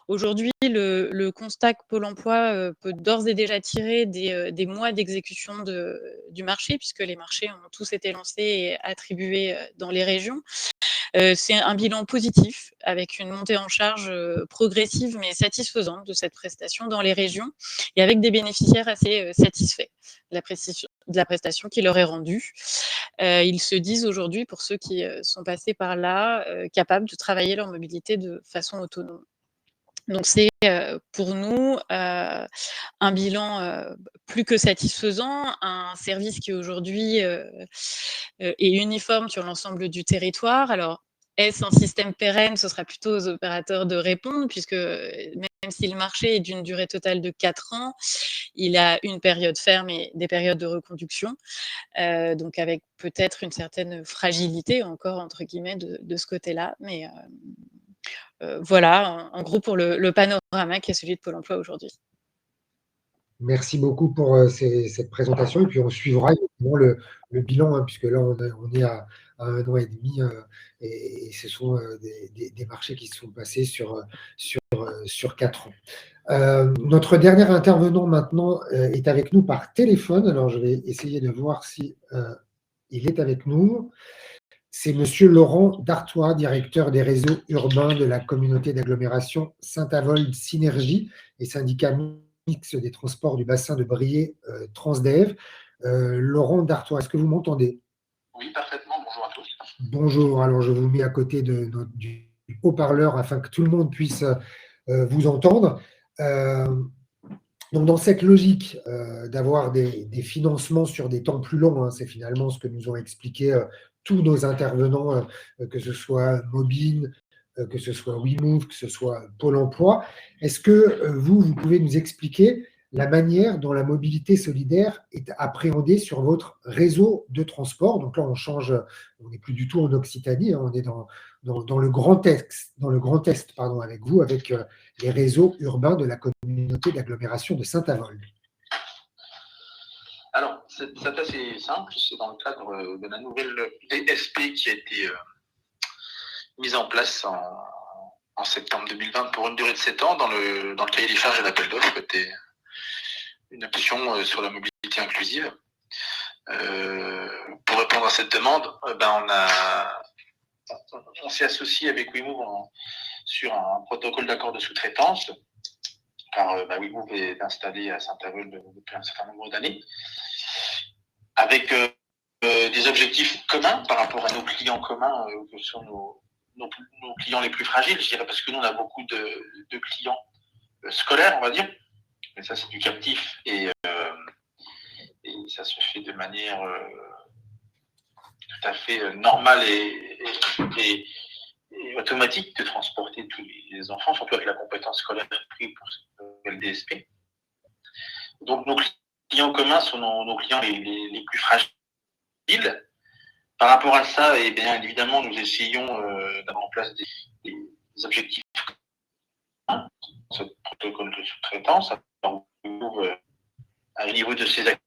Aujourd'hui, le constat que Pôle emploi peut d'ores et déjà tirer des mois d'exécution du marché, puisque les marchés ont tous été lancés et attribués dans les régions, c'est un bilan positif avec une montée en charge progressive mais satisfaisante de cette prestation dans les régions et avec des bénéficiaires assez satisfaits de de la prestation qui leur est rendue. Ils se disent aujourd'hui, pour ceux qui sont passés par là, capables de travailler leur mobilité de façon autonome. Donc c'est pour nous un bilan plus que satisfaisant, un service qui aujourd'hui est uniforme sur l'ensemble du territoire. Alors, est-ce un système pérenne? Ce sera plutôt aux opérateurs de répondre, puisque même si le marché est d'une durée totale de 4 ans, il a une période ferme et des périodes de reconduction, donc avec peut-être une certaine fragilité encore, entre guillemets, de ce côté-là. Mais voilà, en gros, pour le panorama qui est celui de Pôle emploi aujourd'hui. Merci beaucoup pour cette présentation. Et puis, on suivra évidemment le bilan, hein, puisque là, on est à 1 an et demi, et ce sont des marchés qui se sont passés sur 4 ans. Notre dernier intervenant maintenant est avec nous par téléphone. Alors, je vais essayer de voir si il est avec nous. C'est Monsieur Laurent Dartois, directeur des réseaux urbains de la communauté d'agglomération Saint-Avold Synergie et syndicat mixte des transports du bassin de Briey Transdev. Laurent Dartois, est-ce que vous m'entendez? Oui, parfaitement. Bonjour à tous. Bonjour. Alors, je vous mets à côté du haut-parleur afin que tout le monde puisse vous entendre. Donc, dans cette logique d'avoir des financements sur des temps plus longs, hein, c'est finalement ce que nous ont expliqué tous nos intervenants, que ce soit Mobine, que ce soit WeMove, que ce soit Pôle emploi. Est-ce que vous pouvez nous expliquer la manière dont la mobilité solidaire est appréhendée sur votre réseau de transport? Donc là, on n'est plus du tout en Occitanie, hein, on est dans le Grand Est, avec vous, avec les réseaux urbains de la communauté d'agglomération de Saint-Avold. Alors, c'est assez simple. C'est dans le cadre de la nouvelle DSP qui a été mise en place en septembre 2020 pour une durée de 7 ans. Dans le cahier des charges de l'appel d'offres était une option sur la mobilité inclusive. Pour répondre à cette demande, on s'est associé avec WeMove sur un protocole d'accord de sous-traitance, car WeMove est installé à Saint-Avold depuis un certain nombre d'années, avec des objectifs communs par rapport à nos clients communs, que sont nos clients les plus fragiles, je dirais, parce que nous, on a beaucoup de clients scolaires, on va dire, mais ça, c'est du captif, et ça se fait de manière tout à fait normale et automatique de transporter tous les enfants, surtout avec la compétence scolaire prise pour cette nouvelle DSP. Donc, nos clients communs sont nos clients les plus fragiles. Par rapport à ça, et bien évidemment, nous essayons d'avoir en place des objectifs communs, ce protocole de sous-traitance, à niveau de ces activités,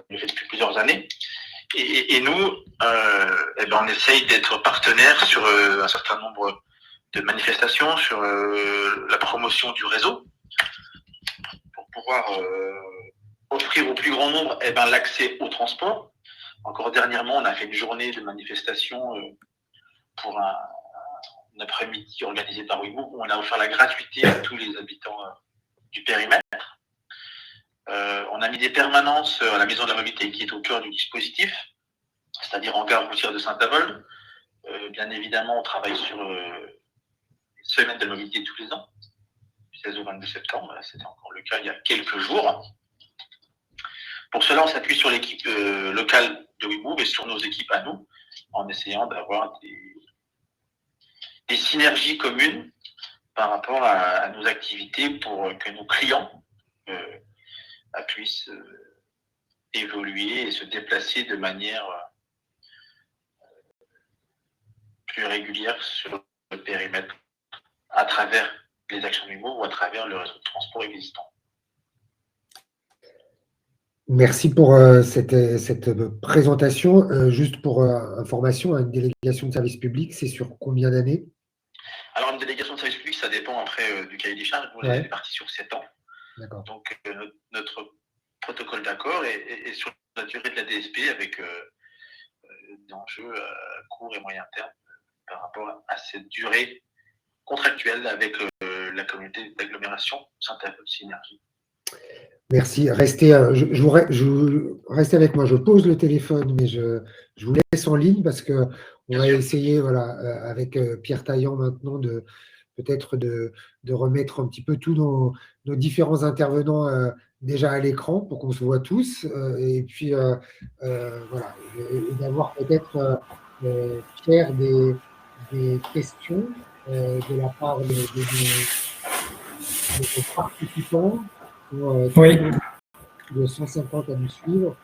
le fait depuis plusieurs années. Et nous, on essaye d'être partenaires sur un certain nombre de manifestations, sur la promotion du réseau, pour pouvoir offrir au plus grand nombre l'accès au transport. Encore dernièrement, on a fait une journée de manifestation pour un après-midi organisé par WeMove, où on a offert la gratuité à tous les habitants du périmètre. On a mis des permanences à la Maison de la Mobilité qui est au cœur du dispositif, c'est-à-dire en gare routière de Saint-Avold. Bien évidemment, on travaille sur les semaines de la mobilité tous les ans, du 16 au 22 septembre. C'était encore le cas il y a quelques jours. Pour cela, on s'appuie sur l'équipe locale de WeMove et sur nos équipes à nous, en essayant d'avoir des synergies communes par rapport à nos activités pour que nos clients puissent évoluer et se déplacer de manière plus régulière sur le périmètre à travers les actions du WeMove ou à travers le réseau de transport existant. Merci pour cette présentation. Juste pour information, une délégation de service public, c'est sur combien d'années? Alors, une délégation de service public, ça dépend après du cahier des charges. Nous, on est parti sur 7 ans. D'accord. Donc, notre protocole d'accord est sur la durée de la DSP avec des enjeux à court et moyen terme par rapport à cette durée contractuelle avec la communauté d'agglomération Saint-Avold Synergie. Merci. Restez avec moi. Je pose le téléphone, mais je vous laisse en ligne parce qu'on va essayer, voilà, avec Pierre Taillant maintenant, peut-être de remettre un petit peu tous nos différents intervenants déjà à l'écran pour qu'on se voit tous. Et puis, voilà, et d'avoir peut-être, Pierre, des questions de la part de participants. Oui. De 150 à nous suivre.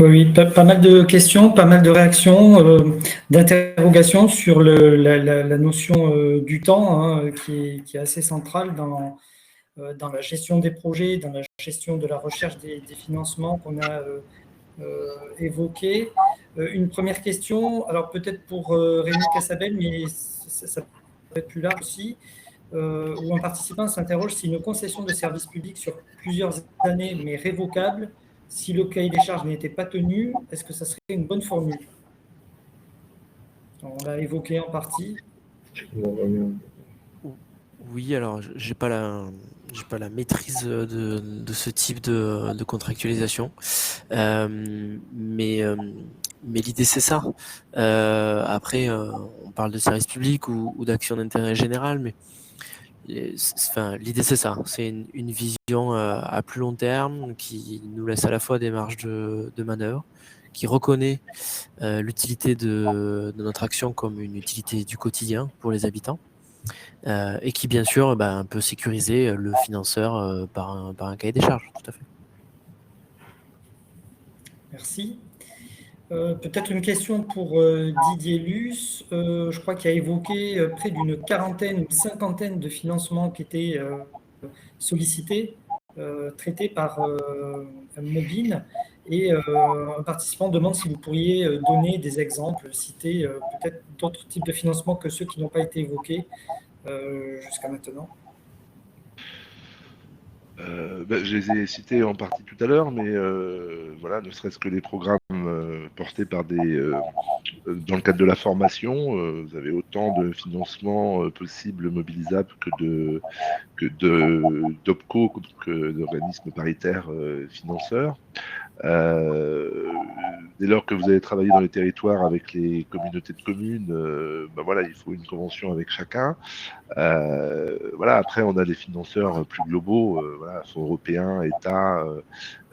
Oui, pas mal de questions, pas mal de réactions, d'interrogations sur la notion du temps, hein, qui est assez centrale dans la gestion des projets, dans la gestion de la recherche des financements qu'on a évoqués. Une première question, alors peut-être pour Rémi Cassabel, mais ça peut être plus large aussi, où un participant s'interroge si une concession de service public sur plusieurs années, mais révocable, si le cahier des charges n'était pas tenu, est-ce que ça serait une bonne formule? On l'a évoqué en partie. Oui, alors j'ai pas la maîtrise de ce type de contractualisation, mais l'idée c'est ça. Après, on parle de service public ou d'action d'intérêt général, mais l'idée c'est ça. C'est une vision à plus long terme qui nous laisse à la fois des marges de manœuvre, qui reconnaît l'utilité de notre action comme une utilité du quotidien pour les habitants. Et qui, bien sûr, peut sécuriser le financeur par un cahier des charges, tout à fait. Merci. Peut-être une question pour Didier Luce. Je crois qu'il a évoqué près d'une quarantaine ou cinquantaine de financements qui étaient sollicités, traités par Mobine. Et un participant demande si vous pourriez donner des exemples, citer peut-être d'autres types de financements que ceux qui n'ont pas été évoqués jusqu'à maintenant. Je les ai cités en partie tout à l'heure, mais voilà, ne serait-ce que les programmes portés par dans le cadre de la formation, vous avez autant de financements possibles mobilisables que d'OPCO, que d'organismes paritaires financeurs. Dès lors que vous allez travailler dans les territoires avec les communautés de communes, voilà, il faut une convention avec chacun. Voilà, après, on a des financeurs plus globaux, voilà, fonds européens, États,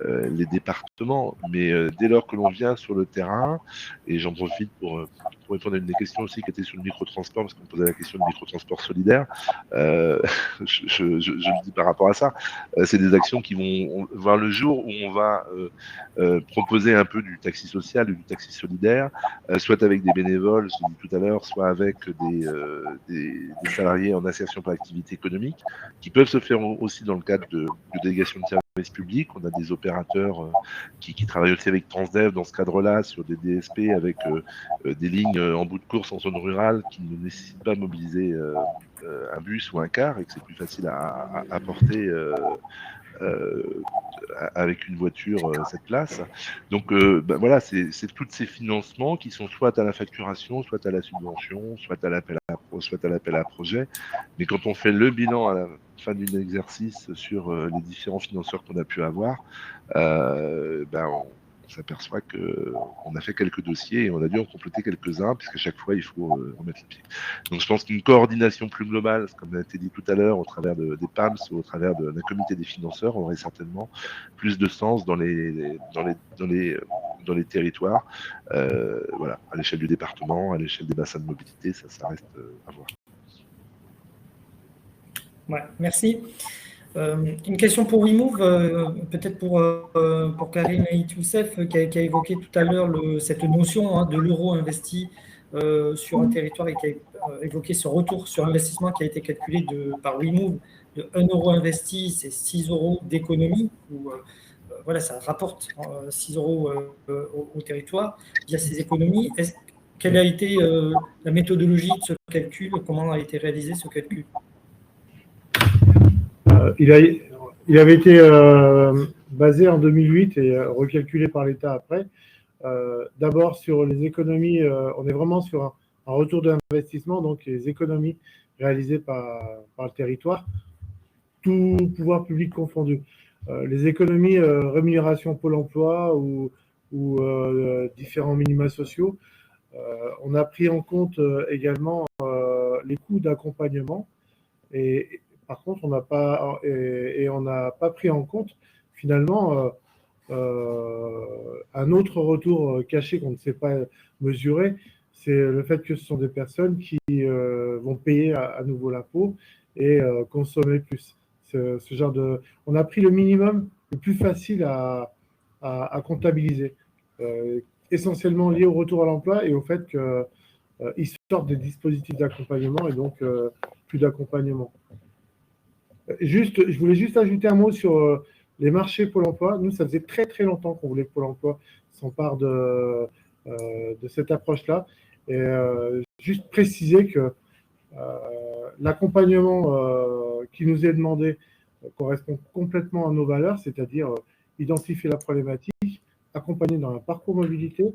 les départements. Mais dès lors que l'on vient sur le terrain, et j'en profite pour répondre à une des questions aussi qui était sur le microtransport, parce qu'on posait la question du microtransport solidaire, je le dis par rapport à ça, c'est des actions qui vont voir le jour où on va proposer un peu du taxi social ou du taxi solidaire, soit avec des bénévoles, je l'ai dit tout à l'heure, soit avec des salariés en insertion par activité économique, qui peuvent se faire aussi dans le cadre de délégations de services publics. On a des opérateurs qui travaillent aussi avec Transdev dans ce cadre-là, sur des DSP avec des lignes en bout de course en zone rurale qui ne nécessitent pas de mobiliser un bus ou un car et que c'est plus facile à porter avec une voiture cette place. Donc voilà, c'est tous ces financements qui sont soit à la facturation, soit à la subvention, soit à l'appel à projet. Mais quand on fait le bilan à la fin d'un exercice sur les différents financeurs qu'on a pu avoir, on s'aperçoit qu'on a fait quelques dossiers et on a dû en compléter quelques-uns, puisqu'à chaque fois, il faut remettre le pied. Donc, je pense qu'une coordination plus globale, comme a été dit tout à l'heure, au travers des PAMS ou au travers d'un comité des financeurs, aurait certainement plus de sens dans les territoires, voilà, à l'échelle du département, à l'échelle des bassins de mobilité, ça reste à voir. Ouais, merci. Une question pour WeMove, peut-être pour Karim Aït-Youssef, qui a évoqué tout à l'heure cette notion de l'euro investi sur un territoire et qui a évoqué ce retour sur investissement qui a été calculé par WeMove de 1 euro investi, c'est 6 euros d'économie, voilà, ça rapporte 6 euros au territoire via ces économies. Quelle a été la méthodologie de ce calcul? Comment a été réalisé ce calcul? Il avait été basé en 2008 et recalculé par l'État après. D'abord sur les économies, on est vraiment sur un retour d'investissement, donc les économies réalisées par le territoire. tout pouvoir public confondu. Les économies rémunération Pôle emploi ou différents minima sociaux, on a pris en compte également les coûts d'accompagnement et par contre on n'a pas pris en compte finalement un autre retour caché qu'on ne sait pas mesurer, c'est le fait que ce sont des personnes qui vont payer à nouveau l'impôt et consommer plus. Ce genre on a pris le minimum le plus facile à comptabiliser, essentiellement lié au retour à l'emploi et au fait qu'ils sortent des dispositifs d'accompagnement et donc plus d'accompagnement. Je voulais juste ajouter un mot sur les marchés Pôle emploi. Nous, ça faisait très très longtemps qu'on voulait que Pôle emploi s'empare de cette approche-là. Et juste préciser que l'accompagnement qui nous est demandé correspond complètement à nos valeurs, c'est-à-dire identifier la problématique, accompagner dans un parcours mobilité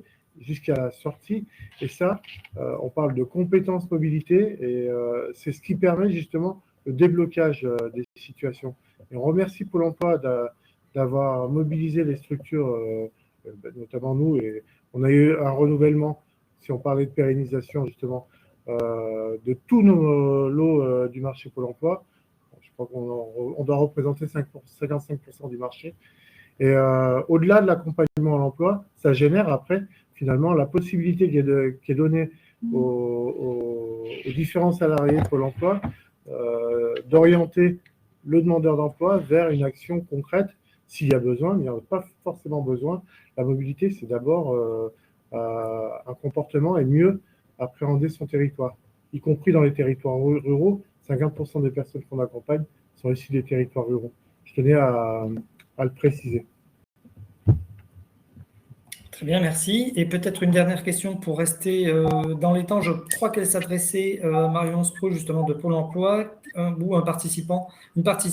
jusqu'à la sortie. Et ça, on parle de compétences mobilité et c'est ce qui permet justement le déblocage des situations. Et on remercie Pôle emploi d'avoir mobilisé les structures, notamment nous, et on a eu un renouvellement, si on parlait de pérennisation justement, de tous nos lots du marché Pôle emploi. Je crois qu'on doit représenter 55% du marché. Et au-delà de l'accompagnement à l'emploi, ça génère après, finalement, la possibilité qui est donnée aux différents salariés de Pôle emploi d'orienter le demandeur d'emploi vers une action concrète s'il y a besoin, mais il n'y en a pas forcément besoin. La mobilité, c'est d'abord un comportement et mieux appréhender son territoire, y compris dans les territoires ruraux. 50% des personnes qu'on accompagne sont issues des territoires ruraux. Je tenais à le préciser. Très bien, merci. Et peut-être une dernière question pour rester dans les temps. Je crois qu'elle s'adressait à Marion Sproul, justement, de Pôle emploi, ou un participant demandait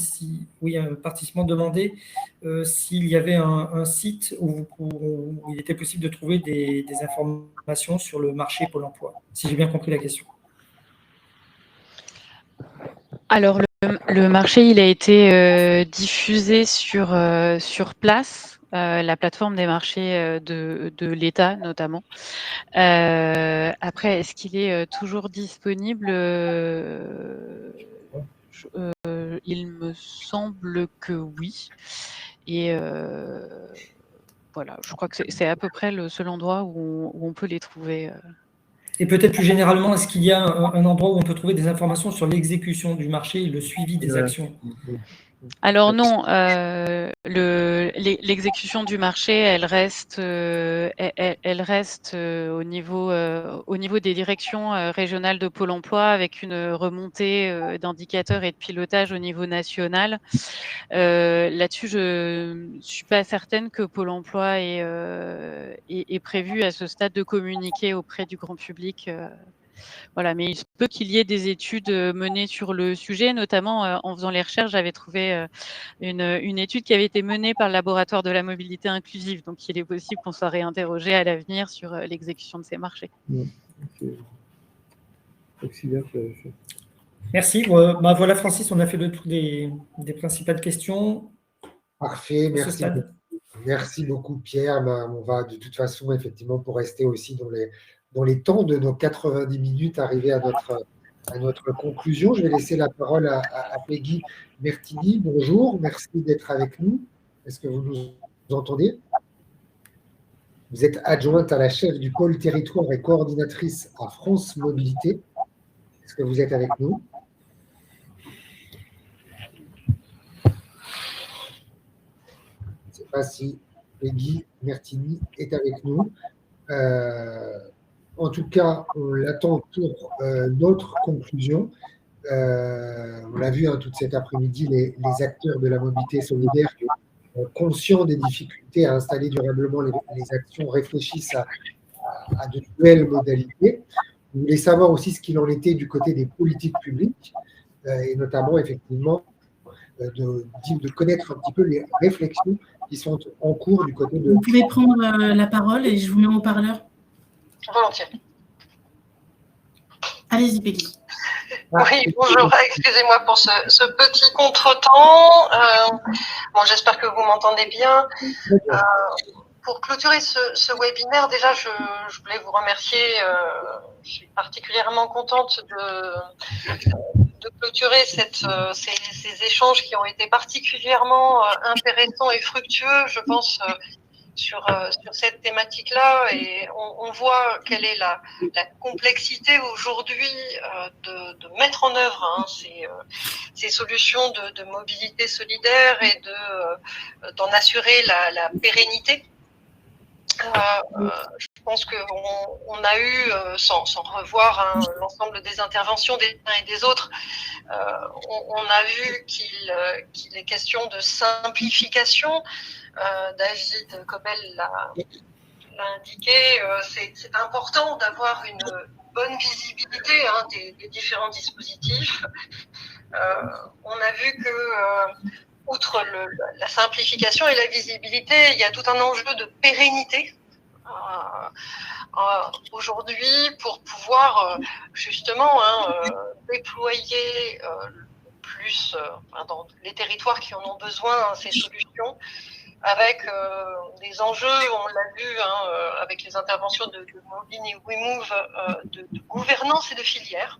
s'il y avait un site où il était possible de trouver des informations sur le marché Pôle emploi, si j'ai bien compris la question. Alors, le marché, il a été diffusé sur place, la plateforme des marchés de l'État notamment. Après, est-ce qu'il est toujours disponible? Il me semble que oui. Et voilà, je crois que c'est à peu près le seul endroit où on peut les trouver. Et peut-être plus généralement, est-ce qu'il y a un endroit où on peut trouver des informations sur l'exécution du marché et le suivi des actions? Alors non, l'exécution du marché, elle reste au niveau des directions régionales de Pôle emploi avec une remontée d'indicateurs et de pilotage au niveau national. Là-dessus, je ne suis pas certaine que Pôle emploi est prévu à ce stade de communiquer auprès du grand public. Voilà, mais il se peut qu'il y ait des études menées sur le sujet, notamment en faisant les recherches, j'avais trouvé une étude qui avait été menée par le laboratoire de la mobilité inclusive. Donc, il est possible qu'on soit réinterrogé à l'avenir sur l'exécution de ces marchés. Merci. Voilà, Francis, on a fait le tour des principales questions. Parfait, merci. Merci beaucoup, Pierre. On va de toute façon, effectivement, pour rester aussi dans les temps de nos 90 minutes, arriver à notre conclusion. Je vais laisser la parole à Peggy Mertini. Bonjour, merci d'être avec nous. Est-ce que vous nous entendez? Vous êtes adjointe à la chef du pôle territoire et coordinatrice à France Mobilité. Est-ce que vous êtes avec nous? Je ne sais pas si Peggy Mertini est avec nous. En tout cas, on l'attend pour notre conclusion. On l'a vu tout cet après-midi, les acteurs de la mobilité solidaire, conscients des difficultés à installer durablement les actions, réfléchissent à de nouvelles modalités. On voulait savoir aussi ce qu'il en était du côté des politiques publiques, et notamment, effectivement, de connaître un petit peu les réflexions qui sont en cours du côté de... Vous pouvez prendre la parole et je vous mets en haut-parleur. Volontiers. Allez-y, Peggy. Oui, bonjour, excusez-moi pour ce petit contretemps. Bon, j'espère que vous m'entendez bien. Pour clôturer ce webinaire, déjà, je voulais vous remercier. Je suis particulièrement contente de clôturer ces échanges qui ont été particulièrement intéressants et fructueux, je pense, sur cette thématique-là, et on voit quelle est la complexité aujourd'hui de mettre en œuvre ces solutions de mobilité solidaire et d'en assurer la pérennité. Je pense qu'on a eu, sans revoir l'ensemble des interventions des uns et des autres, on a vu qu'il est question de simplification. David Cobel l'a indiqué, c'est important d'avoir une bonne visibilité des différents dispositifs. On a vu que, outre la simplification et la visibilité, il y a tout un enjeu de pérennité aujourd'hui pour pouvoir justement déployer plus dans les territoires qui en ont besoin ces solutions, avec des enjeux, on l'a vu avec les interventions de Mobin et WeMove, de gouvernance et de filière.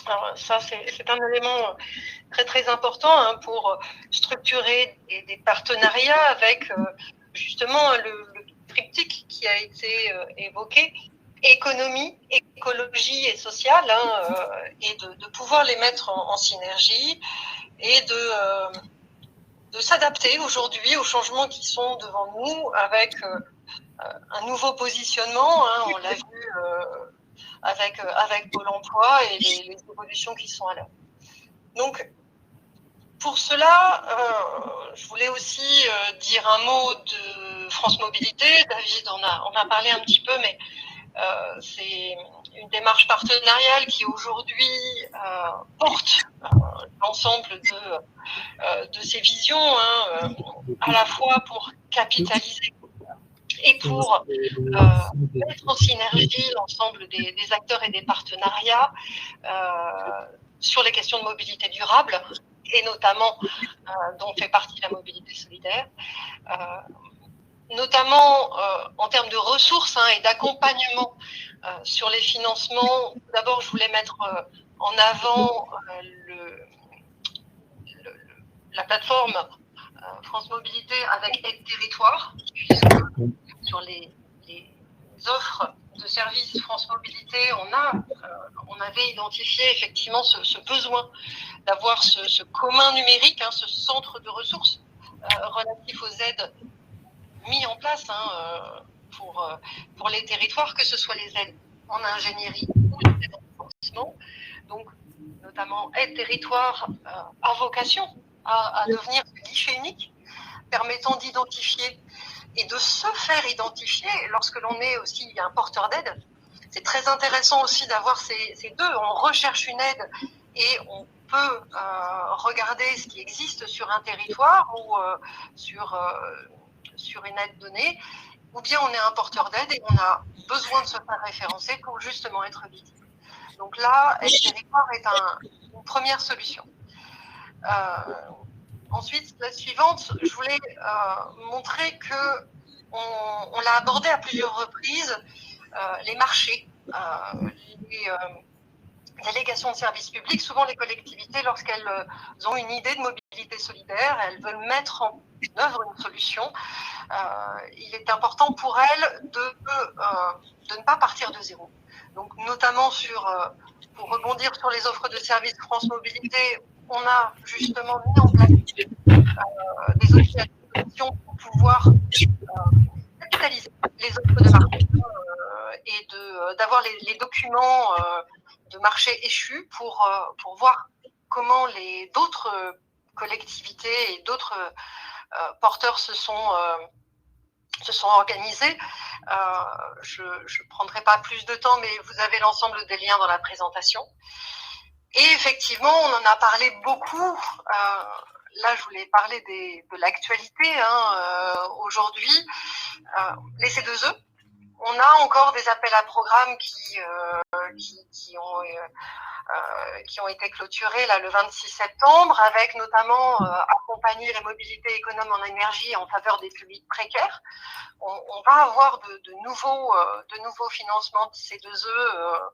Alors, ça, c'est un élément très très important pour structurer des partenariats avec justement le triptyque qui a été évoqué, économie, écologie et sociale, et de pouvoir les mettre en synergie et de s'adapter aujourd'hui aux changements qui sont devant nous avec un nouveau positionnement, on l'a vu avec Pôle emploi et les évolutions qui sont à l'œuvre. Donc, pour cela, je voulais aussi dire un mot de France Mobilité. David en a parlé un petit peu, mais c'est une démarche partenariale qui aujourd'hui porte l'ensemble de ces visions, à la fois pour capitaliser et pour mettre en synergie l'ensemble des acteurs et des partenariats sur les questions de mobilité durable, et notamment dont fait partie la mobilité solidaire, notamment en termes de ressources et d'accompagnement sur les financements. Tout d'abord, je voulais mettre en avant la plateforme France Mobilité avec Aide Territoire, puisque sur les offres de services France Mobilité, on avait identifié effectivement ce besoin d'avoir ce commun numérique, ce centre de ressources relatif aux aides mis en place pour les territoires, que ce soit les aides en ingénierie ou les aides en financement. Donc, notamment Aide Territoire a vocation à devenir ce guichet unique permettant d'identifier et de se faire identifier lorsque l'on est aussi un porteur d'aide. C'est très intéressant aussi d'avoir ces deux. On recherche une aide et on peut regarder ce qui existe sur un territoire ou sur une aide donnée, ou bien on est un porteur d'aide et on a besoin de se faire référencer pour justement être visible. Donc là, Aide Territoire est une première solution. Ensuite, la suivante, je voulais montrer que on l'a abordé à plusieurs reprises, les marchés, les délégations de services publics. Souvent les collectivités, lorsqu'elles ont une idée de mobilité solidaire, elles veulent mettre en œuvre une solution. Il est important pour elles de ne pas partir de zéro. Donc notamment pour rebondir sur les offres de services France Mobilité, on a justement mis en place des outils à disposition pour pouvoir capitaliser les offres de marché et d'avoir les documents de marché échus pour voir comment d'autres collectivités et d'autres porteurs se sont organisés. Je ne prendrai pas plus de temps, mais vous avez l'ensemble des liens dans la présentation. Et effectivement, on en a parlé beaucoup. Là, je voulais parler de l'actualité aujourd'hui. Les C2E, on a encore des appels à programmes qui ont été clôturées là, le 26 septembre, avec notamment accompagner les mobilités économes en énergie en faveur des publics précaires. On va avoir de nouveaux financements de C2E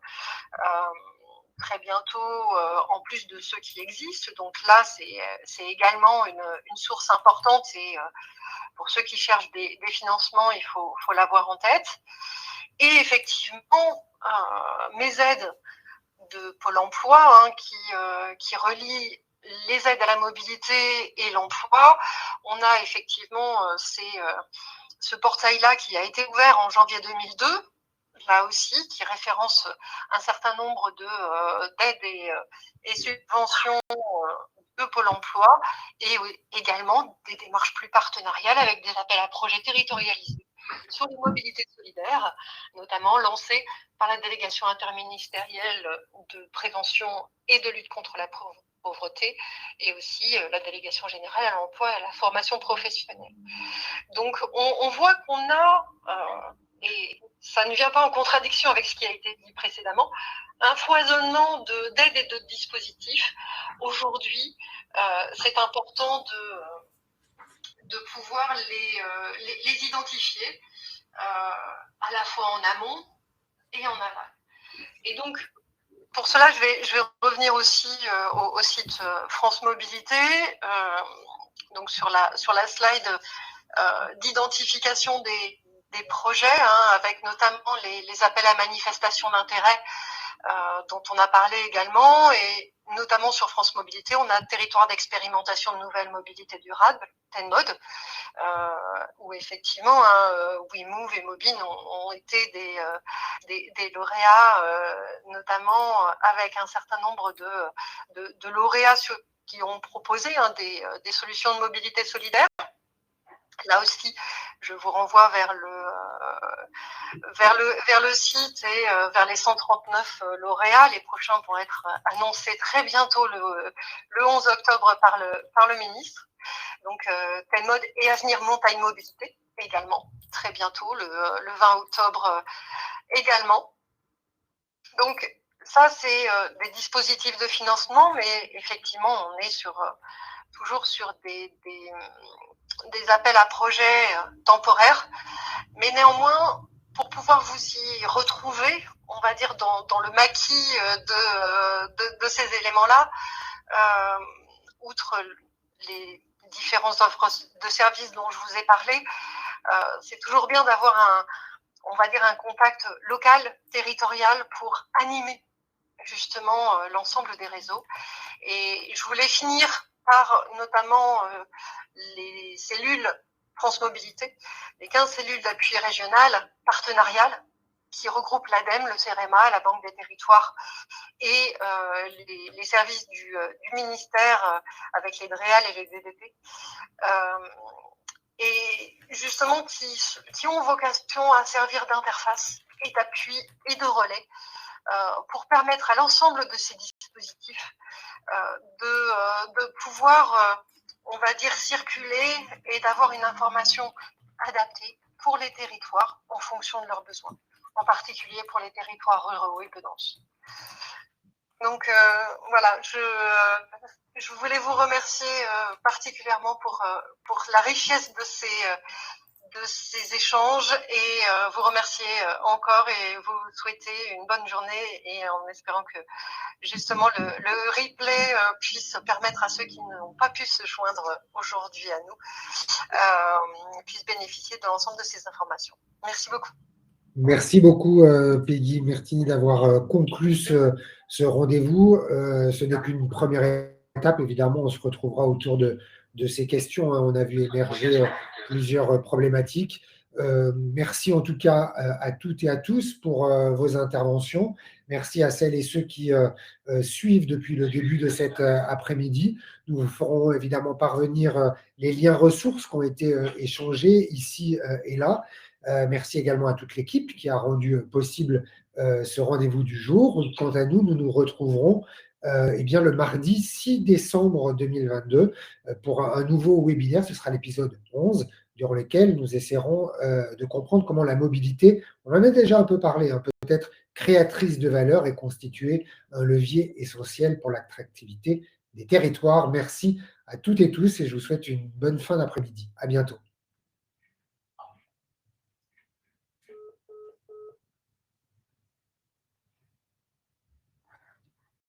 très bientôt, en plus de ceux qui existent. Donc là, c'est également une source importante et pour ceux qui cherchent des financements, il faut l'avoir en tête. Et effectivement, mes aides de Pôle emploi qui relient les aides à la mobilité et l'emploi. On a effectivement ce portail-là qui a été ouvert en janvier 2002, là aussi, qui référence un certain nombre d'aides et subventions de Pôle emploi et également des démarches plus partenariales avec des appels à projets territorialisés sur les mobilités solidaires, notamment lancés par la délégation interministérielle de prévention et de lutte contre la pauvreté et aussi la délégation générale à l'emploi et à la formation professionnelle. Donc on voit qu'on a, et ça ne vient pas en contradiction avec ce qui a été dit précédemment, un foisonnement d'aides et de dispositifs. Aujourd'hui, c'est important de pouvoir les identifier à la fois en amont et en aval. Et donc, pour cela, je vais revenir aussi au site France Mobilité, donc sur la slide d'identification des projets, avec notamment les appels à manifestation d'intérêt dont on a parlé également, et notamment sur France Mobilité, on a Territoire d'expérimentation de nouvelles mobilités durables, TENMOD, où effectivement WeMove et Mobine ont été des lauréats, notamment avec un certain nombre de lauréats qui ont proposé des solutions de mobilité solidaire. Là aussi, je vous renvoie vers le site et vers les 139 lauréats. Les prochains vont être annoncés très bientôt le 11 octobre par le ministre. Donc, TENMOD et Avenir Montagne Mobilité également, très bientôt, le 20 octobre également. Donc, ça, c'est des dispositifs de financement, mais effectivement, on est toujours sur des appels à projets temporaires. Mais néanmoins, pour pouvoir vous y retrouver, on va dire dans le maquis de ces éléments-là, outre les différentes offres de services dont je vous ai parlé, c'est toujours bien d'avoir un contact local, territorial, pour animer justement l'ensemble des réseaux. Et je voulais finir par notamment les cellules France Mobilité, les 15 cellules d'appui régionales, partenariales, qui regroupent l'ADEME, le CEREMA, la Banque des Territoires et les services du ministère avec les DREAL et les DDT, et justement qui ont vocation à servir d'interface et d'appui et de relais pour permettre à l'ensemble de ces dispositifs de pouvoir, on va dire, circuler et d'avoir une information adaptée pour les territoires en fonction de leurs besoins, en particulier pour les territoires ruraux et peu denses. Donc voilà, je voulais vous remercier particulièrement pour la richesse de ces échanges et vous remercier encore et vous souhaiter une bonne journée et en espérant que justement le replay puisse permettre à ceux qui n'ont pas pu se joindre aujourd'hui à nous puissent bénéficier de l'ensemble de ces informations. Merci beaucoup. Merci beaucoup, Peggy. Merci d'avoir conclu ce rendez-vous. Ce n'est qu'une première étape. Évidemment, on se retrouvera autour de ces questions. On a vu émerger plusieurs problématiques. Merci en tout cas à toutes et à tous pour vos interventions. Merci à celles et ceux qui suivent depuis le début de cet après-midi. Nous vous ferons évidemment parvenir les liens ressources qui ont été échangés ici et là. Merci également à toute l'équipe qui a rendu possible ce rendez-vous du jour. Quant à nous, nous nous retrouverons le mardi 6 décembre 2022 pour un nouveau webinaire. Ce sera l'épisode 11, durant lequel nous essaierons de comprendre comment la mobilité, on en a déjà un peu parlé, être créatrice de valeur et constituer un levier essentiel pour l'attractivité des territoires. Merci à toutes et tous et je vous souhaite une bonne fin d'après-midi. À bientôt.